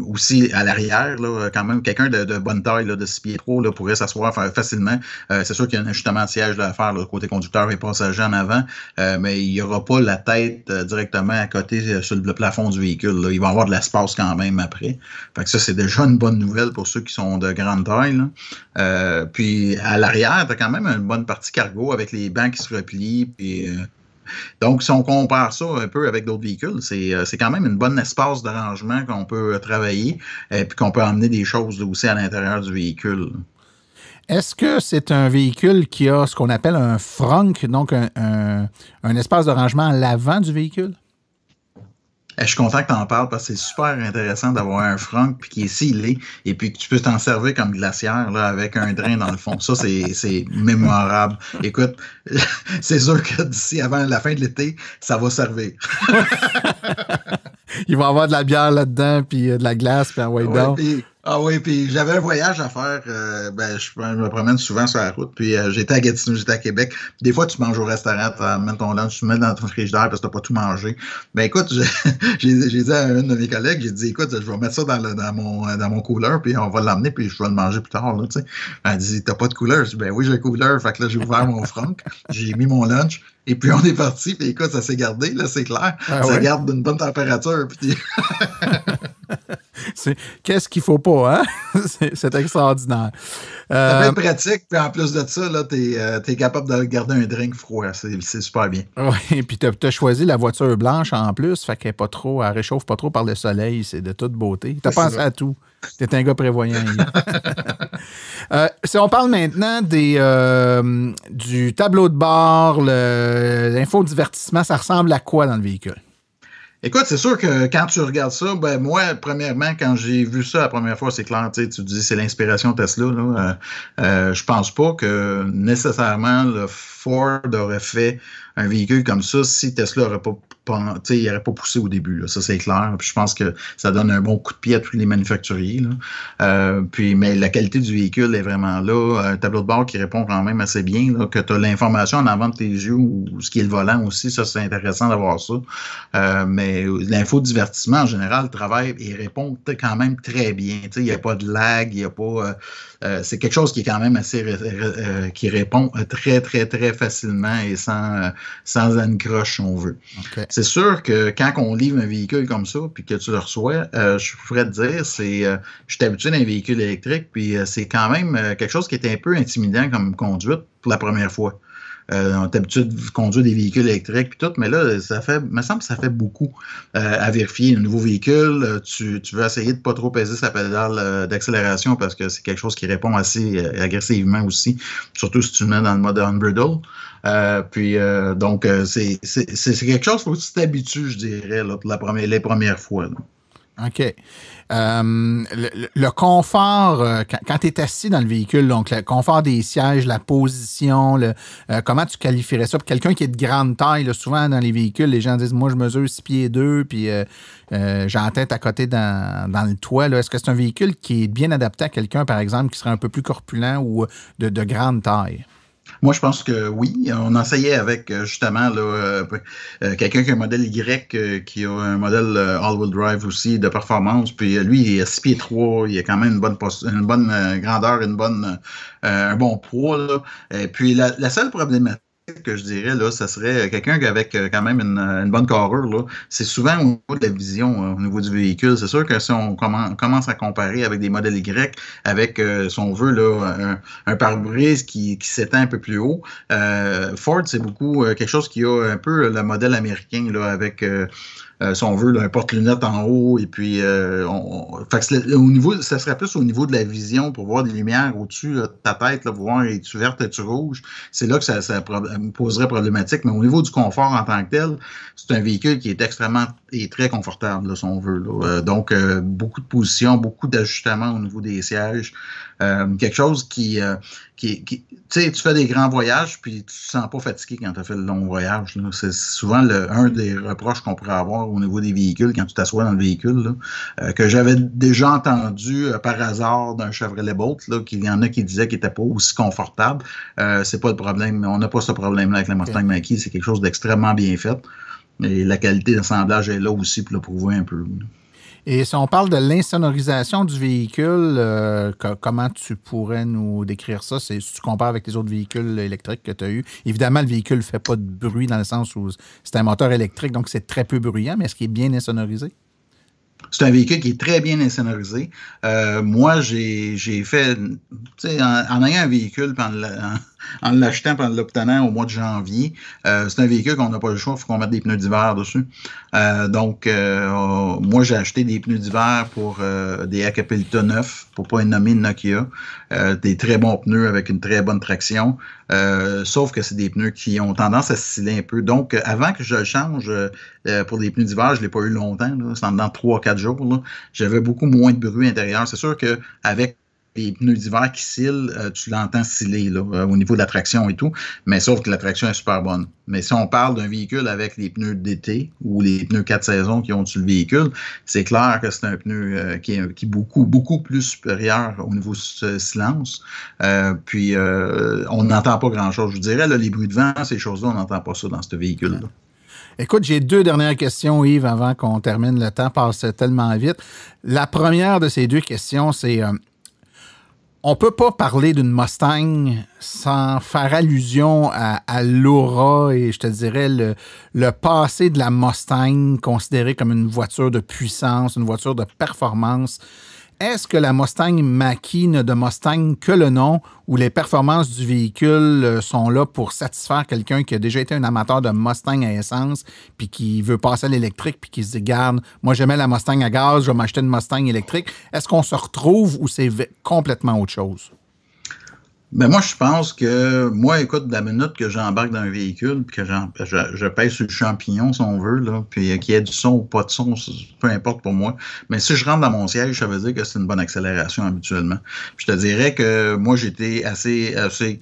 Aussi à l'arrière, là, quand même, quelqu'un de bonne taille, là, de 6 pieds 3, là, pourrait s'asseoir facilement. C'est sûr qu'il y a un ajustement de siège là, à faire, là, côté conducteur et passager en avant, mais il n'y aura pas la tête directement à côté sur le plafond du véhicule. Là. Il va y avoir de l'espace quand même après. Fait que ça, c'est déjà une bonne nouvelle pour ceux qui sont de grande taille. Là. Puis à l'arrière, tu as quand même une bonne partie cargo avec les bancs qui se replient. Puis donc, si on compare ça un peu avec d'autres véhicules, c'est quand même une bonne espace de rangement qu'on peut travailler et puis qu'on peut emmener des choses là, aussi à l'intérieur du véhicule. Est-ce que c'est un véhicule qui a ce qu'on appelle un frunk, donc un espace de rangement à l'avant du véhicule? Je suis content que tu en parles parce que c'est super intéressant d'avoir un frunk puis qui est scellé et puis que tu peux t'en servir comme glacière là, avec un drain dans le fond. Ça, c'est mémorable. Écoute, c'est sûr que d'ici avant la fin de l'été, ça va servir. Il va y avoir de la bière là-dedans puis de la glace puis un white down. Ah oui, puis j'avais un voyage à faire. Je me promène souvent sur la route. Puis j'étais à Gatineau, j'étais à Québec. Des fois, tu manges au restaurant, tu amènes ton lunch, tu le mets dans ton frigidaire parce que tu n'as pas tout mangé. Ben écoute, j'ai dit à un de mes collègues, j'ai dit, écoute, je vais mettre ça dans mon cooler, puis on va l'emmener, puis je vais le manger plus tard. Là, elle dit, t'as pas de cooler? Je dis, ben oui, j'ai un cooler. Fait que là, j'ai ouvert mon frunk, j'ai mis mon lunch. Et puis, on est parti. Puis, écoute, ça s'est gardé, là, c'est clair. Ah, ça garde d'une bonne température. Puis... Qu'est-ce qu'il faut pas, hein? C'est extraordinaire. Ça peut être pratique. Puis, en plus de ça, là, t'es capable de garder un drink froid. C'est super bien. Oui, puis t'as choisi la voiture blanche en plus. Fait qu'elle réchauffe pas trop par le soleil. C'est de toute beauté. T'as pensé à tout. T'es un gars prévoyant. Si on parle maintenant du tableau de bord, l'infodivertissement, ça ressemble à quoi dans le véhicule? Écoute, c'est sûr que quand tu regardes ça, ben moi, premièrement, quand j'ai vu ça la première fois, c'est clair, tu dis c'est l'inspiration Tesla. Là. Je pense pas que nécessairement le Ford aurait fait un véhicule comme ça si Tesla n'aurait pas poussé au début. Là. Ça, c'est clair. Puis je pense que ça donne un bon coup de pied à tous les manufacturiers. Là. Mais la qualité du véhicule est vraiment là. Un tableau de bord qui répond quand même assez bien. Là, que tu as l'information en avant de tes yeux ou ce qui est le volant aussi. Ça, c'est intéressant d'avoir ça. Mais l'infodivertissement, en général, travaille et répond quand même très bien. Il n'y a pas de lag, il n'y a pas... c'est quelque chose qui est quand même assez... qui répond très, très, très facilement et sans ancroche, si on veut. Okay. C'est sûr que quand on livre un véhicule comme ça, puis que tu le reçois, je pourrais te dire, je suis habitué d'un véhicule électrique, puis c'est quand même quelque chose qui est un peu intimidant comme conduite pour la première fois. On est habitué de conduire des véhicules électriques puis tout, mais là, me semble que ça fait beaucoup à vérifier. Un nouveau véhicule, tu veux essayer de pas trop peser sa pédale d'accélération parce que c'est quelque chose qui répond assez agressivement aussi, surtout si tu le mets dans le mode unbridled. Donc, c'est quelque chose, il faut que tu t'habitues, je dirais, là, pour les premières fois. Là. OK. Le confort, quand tu es assis dans le véhicule, donc le confort des sièges, la position, comment tu qualifierais ça? Pour quelqu'un qui est de grande taille, là, souvent dans les véhicules, les gens disent, moi, je mesure 6 pieds 2, puis j'ai la tête à côté dans le toit. Là. Est-ce que c'est un véhicule qui est bien adapté à quelqu'un, par exemple, qui serait un peu plus corpulent ou de grande taille? Moi, je pense que oui. On essayait avec, justement, là, quelqu'un qui a un modèle Y, qui a un modèle all-wheel drive aussi de performance. Puis lui, il est à 6 pieds 3. Il a quand même une bonne grandeur, un bon poids. Là. Et puis, la seule problématique que je dirais, là, ça serait quelqu'un avec quand même une bonne carrure. Là. C'est souvent au niveau de la vision, au niveau du véhicule. C'est sûr que si on commence à comparer avec des modèles Y, avec, si on veut, là, un pare-brise qui s'étend un peu plus haut, Ford, c'est beaucoup quelque chose qui a un peu le modèle américain, là, avec... si on veut, là, un porte-lunettes en haut, et puis fait que au niveau, ça serait plus au niveau de la vision pour voir des lumières au-dessus de ta tête, là, pour voir es-tu verte, es-tu rouge. C'est là que ça me poserait problématique. Mais au niveau du confort en tant que tel, c'est un véhicule qui est extrêmement et très confortable, là, si on veut. Là. Donc, beaucoup de positions, beaucoup d'ajustements au niveau des sièges. Quelque chose qui tu sais, tu fais des grands voyages, puis tu te sens pas fatigué quand tu as fait le long voyage. Là. C'est souvent un des reproches qu'on pourrait avoir au niveau des véhicules quand tu t'assois dans le véhicule, là, que j'avais déjà entendu par hasard d'un Chevrolet Bolt, là, qu'il y en a qui disaient qu'il n'était pas aussi confortable. C'est pas le problème. On n'a pas ce problème-là avec la Mustang Mach-E. C'est quelque chose d'extrêmement bien fait. Et la qualité d'assemblage est là aussi pour le prouver un peu. Et si on parle de l'insonorisation du véhicule, comment tu pourrais nous décrire ça? Si tu compares avec les autres véhicules électriques que tu as eus. Évidemment, le véhicule ne fait pas de bruit dans le sens où c'est un moteur électrique, donc c'est très peu bruyant, mais est-ce qu'il est bien insonorisé? C'est un véhicule qui est très bien insonorisé. Moi, j'ai fait, tu sais, en ayant un véhicule, en l'achetant et en l'obtenant au mois de janvier, c'est un véhicule qu'on n'a pas le choix, il faut qu'on mette des pneus d'hiver dessus. Donc, moi, j'ai acheté des pneus d'hiver pour des Acapelita 9, pour pas nommer Nokia. Des très bons pneus avec une très bonne traction. Sauf que c'est des pneus qui ont tendance à sciller un peu. Donc, avant que je le change pour des pneus d'hiver, je ne l'ai pas eu longtemps. C'est dans 3-4 jours. Là, j'avais beaucoup moins de bruit intérieur. C'est sûr qu'avec les pneus d'hiver qui scillent, tu l'entends sciller là, au niveau de la traction et tout, mais sauf que la traction est super bonne. Mais si on parle d'un véhicule avec les pneus d'été ou les pneus 4 saisons qui ont sur le véhicule, c'est clair que c'est un pneu qui est beaucoup, beaucoup plus supérieur au niveau du silence. Puis, on n'entend pas grand-chose. Je vous dirais, là, les bruits de vent, ces choses-là, on n'entend pas ça dans ce véhicule-là. Écoute, j'ai 2 dernières questions, Yves, avant qu'on termine. Le temps passe tellement vite. La première de ces 2 questions, c'est... on ne peut pas parler d'une Mustang sans faire allusion à l'aura et je te dirais le passé de la Mustang considérée comme une voiture de puissance, une voiture de performance. Est-ce que la Mustang Mach-E n'a de Mustang que le nom ou les performances du véhicule sont là pour satisfaire quelqu'un qui a déjà été un amateur de Mustang à essence puis qui veut passer à l'électrique puis qui se dit, garde, moi j'aimais la Mustang à gaz, je vais m'acheter une Mustang électrique. Est-ce qu'on se retrouve ou c'est complètement autre chose? Ben moi, je pense que, écoute, de la minute que j'embarque dans un véhicule, puis que je pèse sur le champignon, si on veut, là, puis qu'il y ait du son ou pas de son, peu importe pour moi. Mais si je rentre dans mon siège, ça veut dire que c'est une bonne accélération habituellement. Puis je te dirais que moi, j'étais assez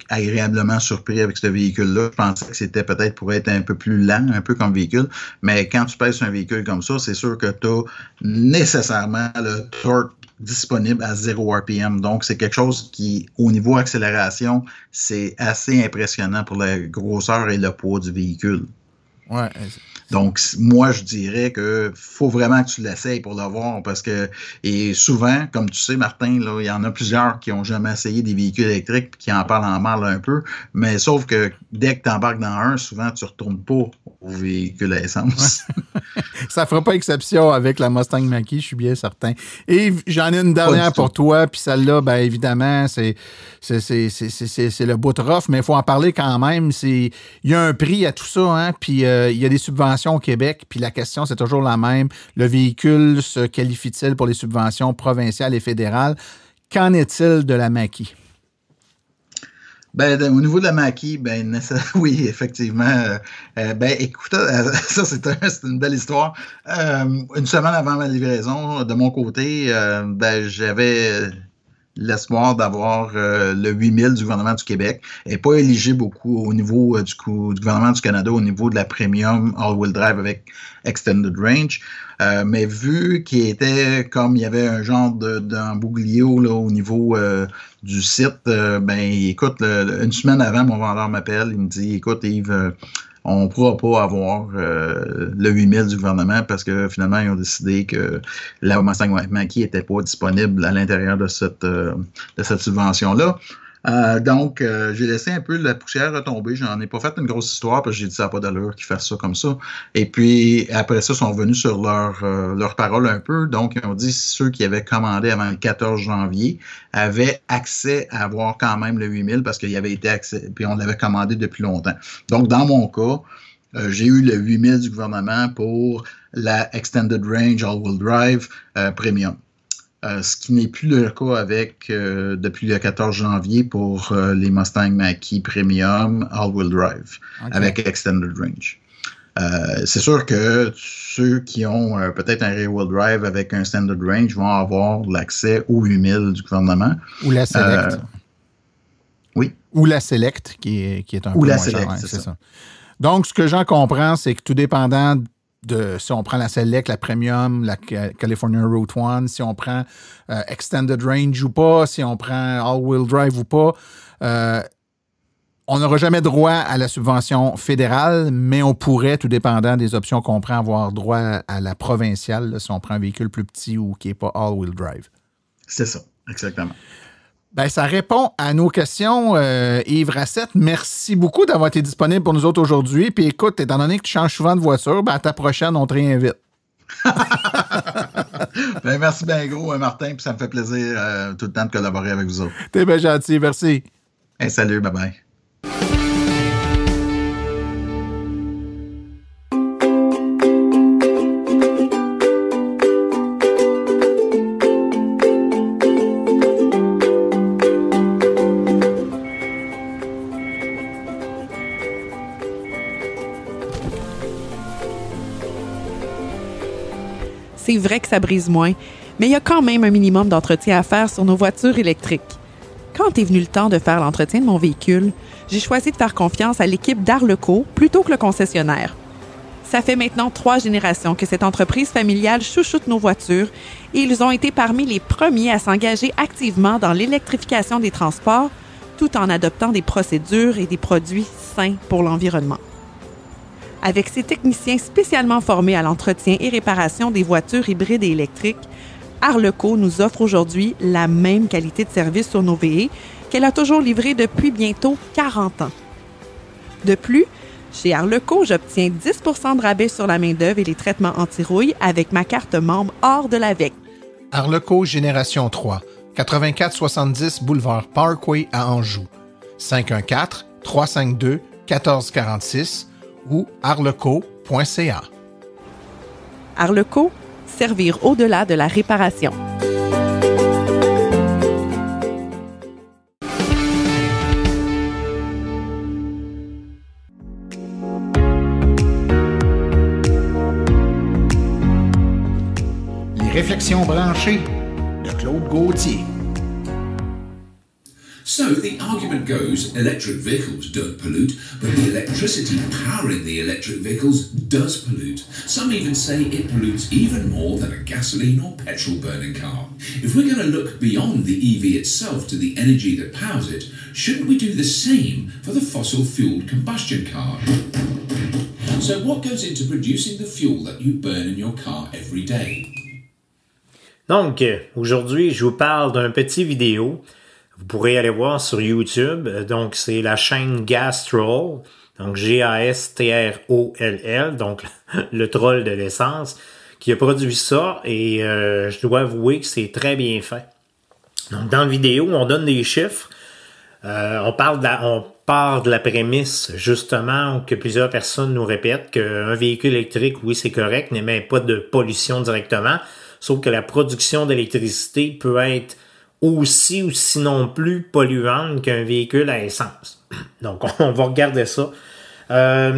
agréablement surpris avec ce véhicule-là. Je pensais que c'était peut-être pour être un peu plus lent, un peu comme véhicule. Mais quand tu pèses sur un véhicule comme ça, c'est sûr que tu as nécessairement le torque disponible à 0 RPM. Donc, c'est quelque chose qui, au niveau accélération, c'est assez impressionnant pour la grosseur et le poids du véhicule. Ouais. Donc, moi, je dirais que faut vraiment que tu l'essayes pour le voir parce que, et souvent, comme tu sais, Martin, là, il y en a plusieurs qui n'ont jamais essayé des véhicules électriques et qui en parlent en mal un peu, mais sauf que dès que tu embarques dans un, souvent, tu ne retournes pas au véhicule à essence. Ça ne fera pas exception avec la Mustang Mach-E, je suis bien certain. Et j'en ai une dernière pour toi, puis celle-là, bien évidemment, c'est le bout de rough, mais il faut en parler quand même. Il y a un prix à tout ça, hein, puis il y a des subventions au Québec, puis la question, c'est toujours la même. Le véhicule se qualifie-t-il pour les subventions provinciales et fédérales? Qu'en est-il de la Mach-E? Au niveau de la maquille, oui, effectivement. Écoute, ça, c'est une belle histoire. Une semaine avant ma livraison, de mon côté, j'avais l'espoir d'avoir le 8000 du gouvernement du Québec. Elle n'est pas éligible au niveau du gouvernement du Canada, au niveau de la Premium All-Wheel Drive avec Extended Range. Mais vu qu'il était comme il y avait un genre d'embouglio là, au niveau du site, écoute, une semaine avant, mon vendeur m'appelle, il me dit, écoute Yves, on ne pourra pas avoir le 8000 du gouvernement parce que finalement, ils ont décidé que la Mustang Mach-E n'était pas disponible à l'intérieur de cette subvention-là. Donc, j'ai laissé un peu la poussière retomber. J'en ai pas fait une grosse histoire parce que j'ai dit ça n'a pas d'allure qu'ils fassent ça comme ça. Et puis, après ça, ils sont revenus sur leur parole un peu. Donc, ils ont dit ceux qui avaient commandé avant le 14 janvier avaient accès à avoir quand même le 8000 parce qu'il y avait été accès, puis on l'avait commandé depuis longtemps. Donc, dans mon cas, j'ai eu le 8000 du gouvernement pour la Extended Range All-Wheel Drive Premium. Ce qui n'est plus le cas depuis le 14 janvier pour les Mustang Mach-E Premium All-Wheel Drive avec Extended Range. C'est sûr que ceux qui ont peut-être un rear-wheel drive avec un Standard Range vont avoir l'accès au 8000 du gouvernement. Ou la Select. Oui. Ou la Select, qui est un peu moins cher. Ouais, c'est ça. Donc, ce que j'en comprends, c'est que tout dépendant de si on prend la Select, la Premium, la California Route 1, si on prend Extended Range ou pas, si on prend All-Wheel Drive ou pas, on n'aura jamais droit à la subvention fédérale, mais on pourrait, tout dépendant des options qu'on prend, avoir droit à la provinciale, là, si on prend un véhicule plus petit ou qui n'est pas All-Wheel Drive. C'est ça, exactement. Ça répond à nos questions, Yves Rassette. Merci beaucoup d'avoir été disponible pour nous autres aujourd'hui. Puis écoute, étant donné que tu changes souvent de voiture, à ta prochaine, on te réinvite. Merci bien gros, Martin. Puis ça me fait plaisir tout le temps de collaborer avec vous autres. T'es bien gentil, merci. Hey, salut, bye-bye. C'est vrai que ça brise moins, mais il y a quand même un minimum d'entretien à faire sur nos voitures électriques. Quand est venu le temps de faire l'entretien de mon véhicule, j'ai choisi de faire confiance à l'équipe d'Arleco plutôt que le concessionnaire. Ça fait maintenant 3 générations que cette entreprise familiale chouchoute nos voitures et ils ont été parmi les premiers à s'engager activement dans l'électrification des transports tout en adoptant des procédures et des produits sains pour l'environnement. Avec ses techniciens spécialement formés à l'entretien et réparation des voitures hybrides et électriques, Arleco nous offre aujourd'hui la même qualité de service sur nos VE qu'elle a toujours livré depuis bientôt 40 ans. De plus, chez Arleco, j'obtiens 10 % de rabais sur la main-d'œuvre et les traitements anti-rouille avec ma carte membre hors de l'AVEC. Arleco Génération 3, 8470 Boulevard Parkway à Anjou, 514-352-1446 ou arleco.ca. Arleco, servir au-delà de la réparation. Les réflexions branchées de Claude Gauthier. So the argument goes electric vehicles don't pollute, but the electricity powering the electric vehicles does pollute. Some even say it pollutes even more than a gasoline or petrol burning car. If we're going to look beyond the EV itself to the energy that powers it, shouldn't we do the same for the fossil-fueled combustion car? So what goes into producing the fuel that you burn in your car every day? Donc, aujourd'hui, je vous parle d'un petit vidéo. Vous pourrez aller voir sur YouTube. Donc, c'est la chaîne Gastroll. Donc, G-A-S-T-R-O-L-L. Donc, le troll de l'essence qui a produit ça. Et je dois avouer que c'est très bien fait. Donc, dans la vidéo, on donne des chiffres. On part de la prémisse, justement, que plusieurs personnes nous répètent qu'un véhicule électrique, oui, c'est correct, n'émet pas de pollution directement. Sauf que la production d'électricité peut être aussi ou sinon plus polluante qu'un véhicule à essence. Donc, on va regarder ça. Dans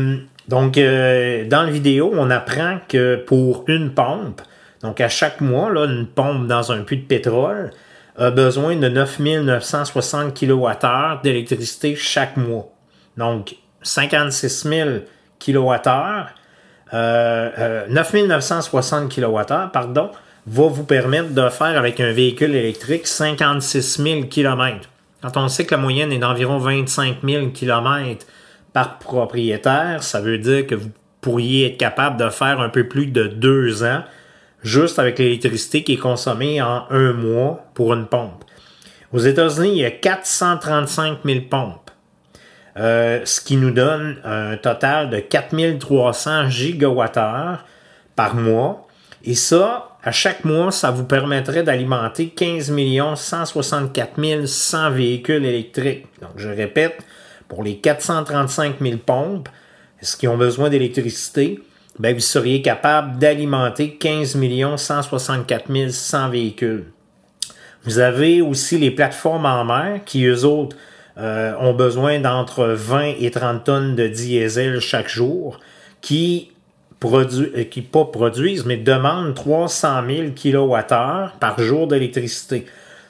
la vidéo, on apprend que pour une pompe, donc à chaque mois, là, une pompe dans un puits de pétrole a besoin de 9960 kWh d'électricité chaque mois. Donc, 56 000 kWh, 9960 kWh, pardon, va vous permettre de faire avec un véhicule électrique 56 000 km. Quand on sait que la moyenne est d'environ 25 000 km par propriétaire, ça veut dire que vous pourriez être capable de faire un peu plus de 2 ans juste avec l'électricité qui est consommée en 1 mois pour une pompe. Aux États-Unis, il y a 435 000 pompes, ce qui nous donne un total de 4300 gigawattheures par mois. Et ça, à chaque mois, ça vous permettrait d'alimenter 15 164 100 véhicules électriques. Donc, je répète, pour les 435 000 pompes, ce qui ont besoin d'électricité, vous seriez capable d'alimenter 15 164 100 véhicules. Vous avez aussi les plateformes en mer qui, eux autres, ont besoin d'entre 20 et 30 tonnes de diesel chaque jour, qui produisent, mais demandent 300 000 kWh par jour d'électricité.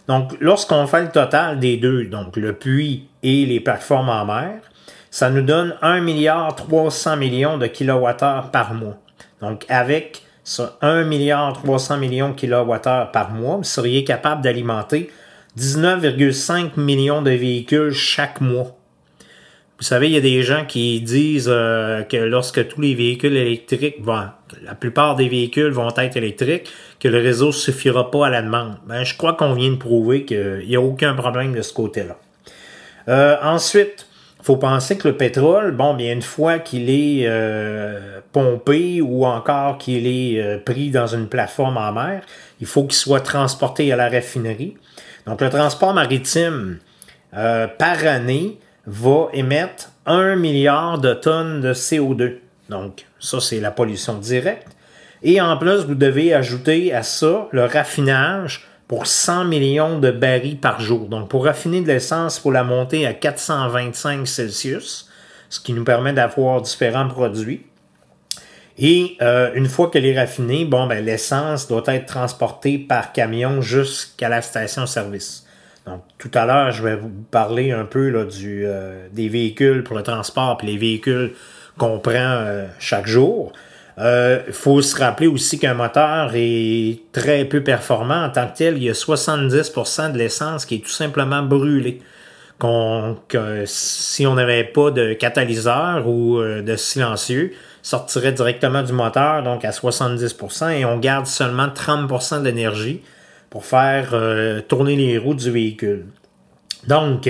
Donc, lorsqu'on fait le total des deux, donc le puits et les plateformes en mer, ça nous donne 1,3 milliard de kilowattheures par mois. Donc, avec ça, 1,3 milliard de kilowattheures par mois, vous seriez capable d'alimenter 19,5 millions de véhicules chaque mois. Vous savez, il y a des gens qui disent que lorsque tous les véhicules électriques la plupart des véhicules vont être électriques, que le réseau ne suffira pas à la demande. Je crois qu'on vient de prouver qu'il n'y a aucun problème de ce côté-là. Ensuite, il faut penser que le pétrole, une fois qu'il est pompé ou encore qu'il est pris dans une plateforme en mer, il faut qu'il soit transporté à la raffinerie. Donc, le transport maritime, par année, va émettre 1 milliard de tonnes de CO2. Donc, ça, c'est la pollution directe. Et en plus, vous devez ajouter à ça le raffinage pour 100 millions de barils par jour. Donc, pour raffiner de l'essence, il faut la monter à 425 Celsius, ce qui nous permet d'avoir différents produits. Et une fois qu'elle est raffinée, l'essence doit être transportée par camion jusqu'à la station-service. Donc, tout à l'heure, je vais vous parler un peu là, des véhicules pour le transport et les véhicules qu'on prend chaque jour. Faut se rappeler aussi qu'un moteur est très peu performant en tant que tel. Il y a 70% de l'essence qui est tout simplement brûlée. Que si on n'avait pas de catalyseur ou de silencieux, sortirait directement du moteur, donc à 70%, et on garde seulement 30% de l'énergie pour faire tourner les roues du véhicule. Donc,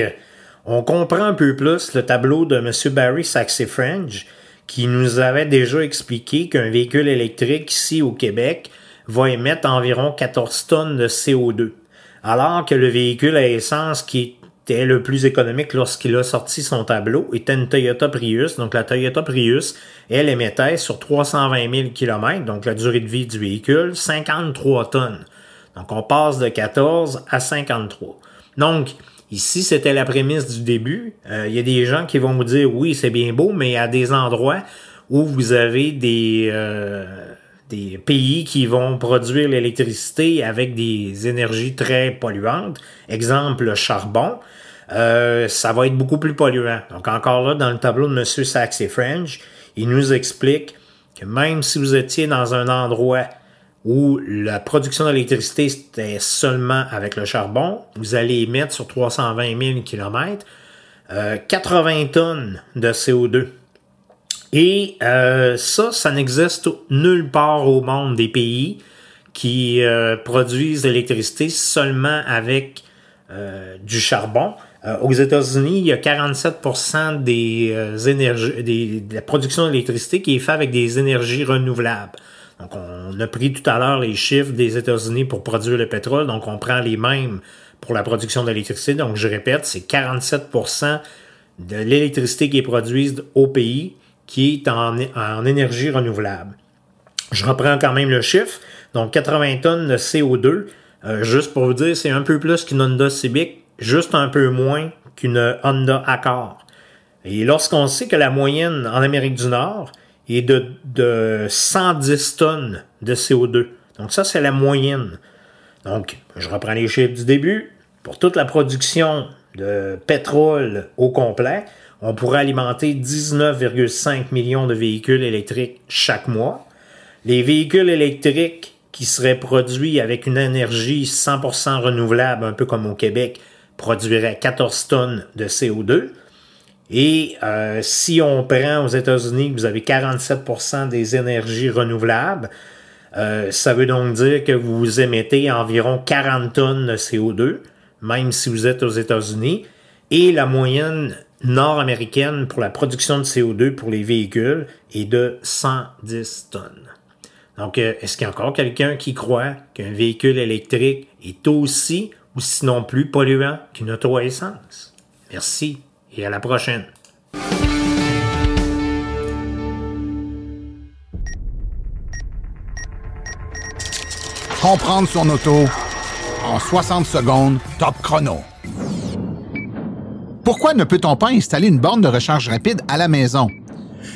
on comprend un peu plus le tableau de M. Barry Saxe-French, qui nous avait déjà expliqué qu'un véhicule électrique ici au Québec va émettre environ 14 tonnes de CO2, alors que le véhicule à essence qui était le plus économique lorsqu'il a sorti son tableau était une Toyota Prius. Donc la Toyota Prius, elle émettait sur 320 000 km, donc la durée de vie du véhicule, 53 tonnes. Donc on passe de 14 à 53. Donc, ici, c'était la prémisse du début. Il y a des gens qui vont vous dire, oui, c'est bien beau, mais à des endroits où vous avez des pays qui vont produire l'électricité avec des énergies très polluantes, exemple le charbon, ça va être beaucoup plus polluant. Donc encore là, dans le tableau de M. Saxe-French, il nous explique que même si vous étiez dans un endroit où la production d'électricité c'était seulement avec le charbon, vous allez émettre sur 320 000 km 80 tonnes de CO2. Et ça n'existe nulle part au monde des pays qui produisent de l'électricité seulement avec du charbon. Aux États-Unis, il y a 47% de la production d'électricité qui est faite avec des énergies renouvelables. Donc, on a pris tout à l'heure les chiffres des États-Unis pour produire le pétrole, donc on prend les mêmes pour la production d'électricité. Donc, je répète, c'est 47% de l'électricité qui est produite au pays qui est en énergie renouvelable. Je reprends quand même le chiffre. Donc, 80 tonnes de CO2 Juste pour vous dire, c'est un peu plus qu'une Honda Civic, juste un peu moins qu'une Honda Accord. Et lorsqu'on sait que la moyenne en Amérique du Nord est de 110 tonnes de CO2. Donc ça, c'est la moyenne. Donc, je reprends les chiffres du début. Pour toute la production de pétrole au complet, on pourrait alimenter 19,5 millions de véhicules électriques chaque mois. Les véhicules électriques qui seraient produits avec une énergie 100% renouvelable, un peu comme au Québec, produiraient 14 tonnes de CO2. Et si on prend aux États-Unis que vous avez 47% des énergies renouvelables, ça veut donc dire que vous émettez environ 40 tonnes de CO2, même si vous êtes aux États-Unis. Et la moyenne nord-américaine pour la production de CO2 pour les véhicules est de 110 tonnes. Donc, est-ce qu'il y a encore quelqu'un qui croit qu'un véhicule électrique est aussi ou sinon plus polluant qu'une auto à essence? Merci et à la prochaine. Comprendre son auto en 60 secondes, top chrono. Pourquoi ne peut-on pas installer une borne de recharge rapide à la maison?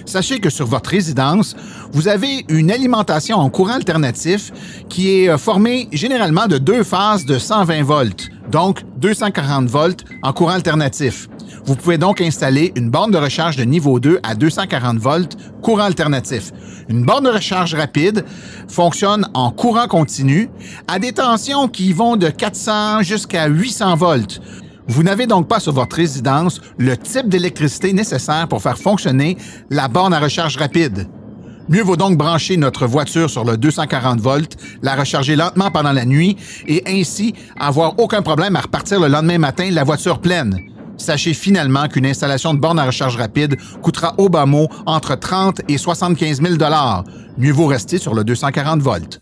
Sachez que sur votre résidence, vous avez une alimentation en courant alternatif qui est formée généralement de 2 phases de 120 volts, donc 240 volts en courant alternatif. Vous pouvez donc installer une borne de recharge de niveau 2 à 240 volts courant alternatif. Une borne de recharge rapide fonctionne en courant continu à des tensions qui vont de 400 jusqu'à 800 volts. Vous n'avez donc pas sur votre résidence le type d'électricité nécessaire pour faire fonctionner la borne à recharge rapide. Mieux vaut donc brancher notre voiture sur le 240 volts, la recharger lentement pendant la nuit et ainsi avoir aucun problème à repartir le lendemain matin la voiture pleine. Sachez finalement qu'une installation de borne à recharge rapide coûtera au bas mot entre 30 et 75 000 $. Mieux vaut rester sur le 240 volts.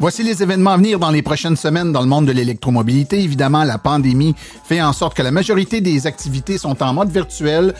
Voici les événements à venir dans les prochaines semaines dans le monde de l'électromobilité. Évidemment, la pandémie fait en sorte que la majorité des activités sont en mode virtuel.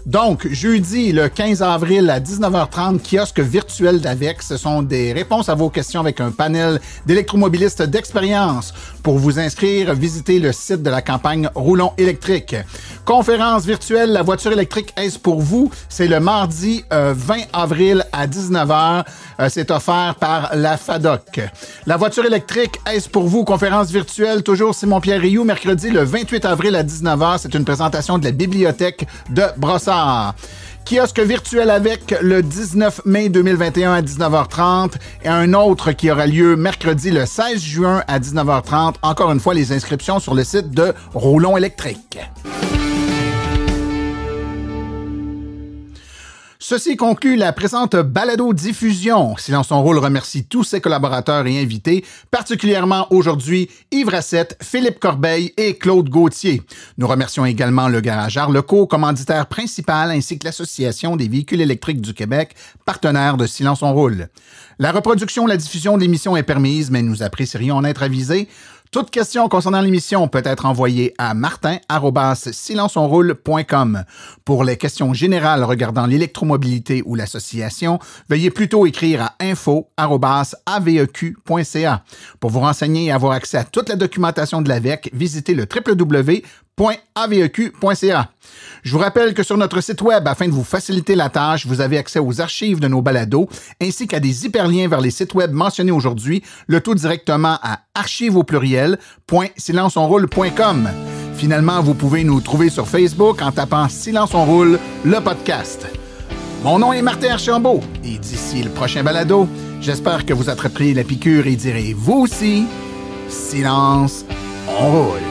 Donc, jeudi, le 15 avril à 19h30, kiosque virtuel d'AVEC. Ce sont des réponses à vos questions avec un panel d'électromobilistes d'expérience. Pour vous inscrire, visitez le site de la campagne Roulons électrique. Conférence virtuelle, la voiture électrique, est-ce pour vous? C'est le mardi 20 avril à 19h. C'est offert par la FADOC. La voiture électrique, est-ce pour vous? Conférence virtuelle, toujours Simon-Pierre Rioux, mercredi le 28 avril à 19h. C'est une présentation de la bibliothèque de Brossard. Kiosque virtuel avec le 19 mai 2021 à 19h30 et un autre qui aura lieu mercredi le 16 juin à 19h30. Encore une fois, les inscriptions sur le site de Roulons électrique. Ceci conclut la présente balado-diffusion. Silence on roule remercie tous ses collaborateurs et invités, particulièrement aujourd'hui Yves Rassette, Philippe Corbeil et Claude Gauthier. Nous remercions également le Garage Arleco, commanditaire principal, ainsi que l'Association des véhicules électriques du Québec, partenaire de Silence on roule. La reproduction, la diffusion de l'émission est permise, mais nous apprécierions en être avisés. Toute question concernant l'émission peut être envoyée à martin@silenceonroule.com. Pour les questions générales regardant l'électromobilité ou l'association, veuillez plutôt écrire à info@aveq.ca. Pour vous renseigner et avoir accès à toute la documentation de l'AVEC, visitez le www.aveq.ca. Je vous rappelle que sur notre site web, afin de vous faciliter la tâche, vous avez accès aux archives de nos balados ainsi qu'à des hyperliens vers les sites web mentionnés aujourd'hui, le tout directement à archives.silenceonroule.com. Finalement, vous pouvez nous trouver sur Facebook en tapant Silence on roule, le podcast. Mon nom est Martin Archambault et d'ici le prochain balado, j'espère que vous attraperez la piqûre et direz vous aussi, silence, on roule.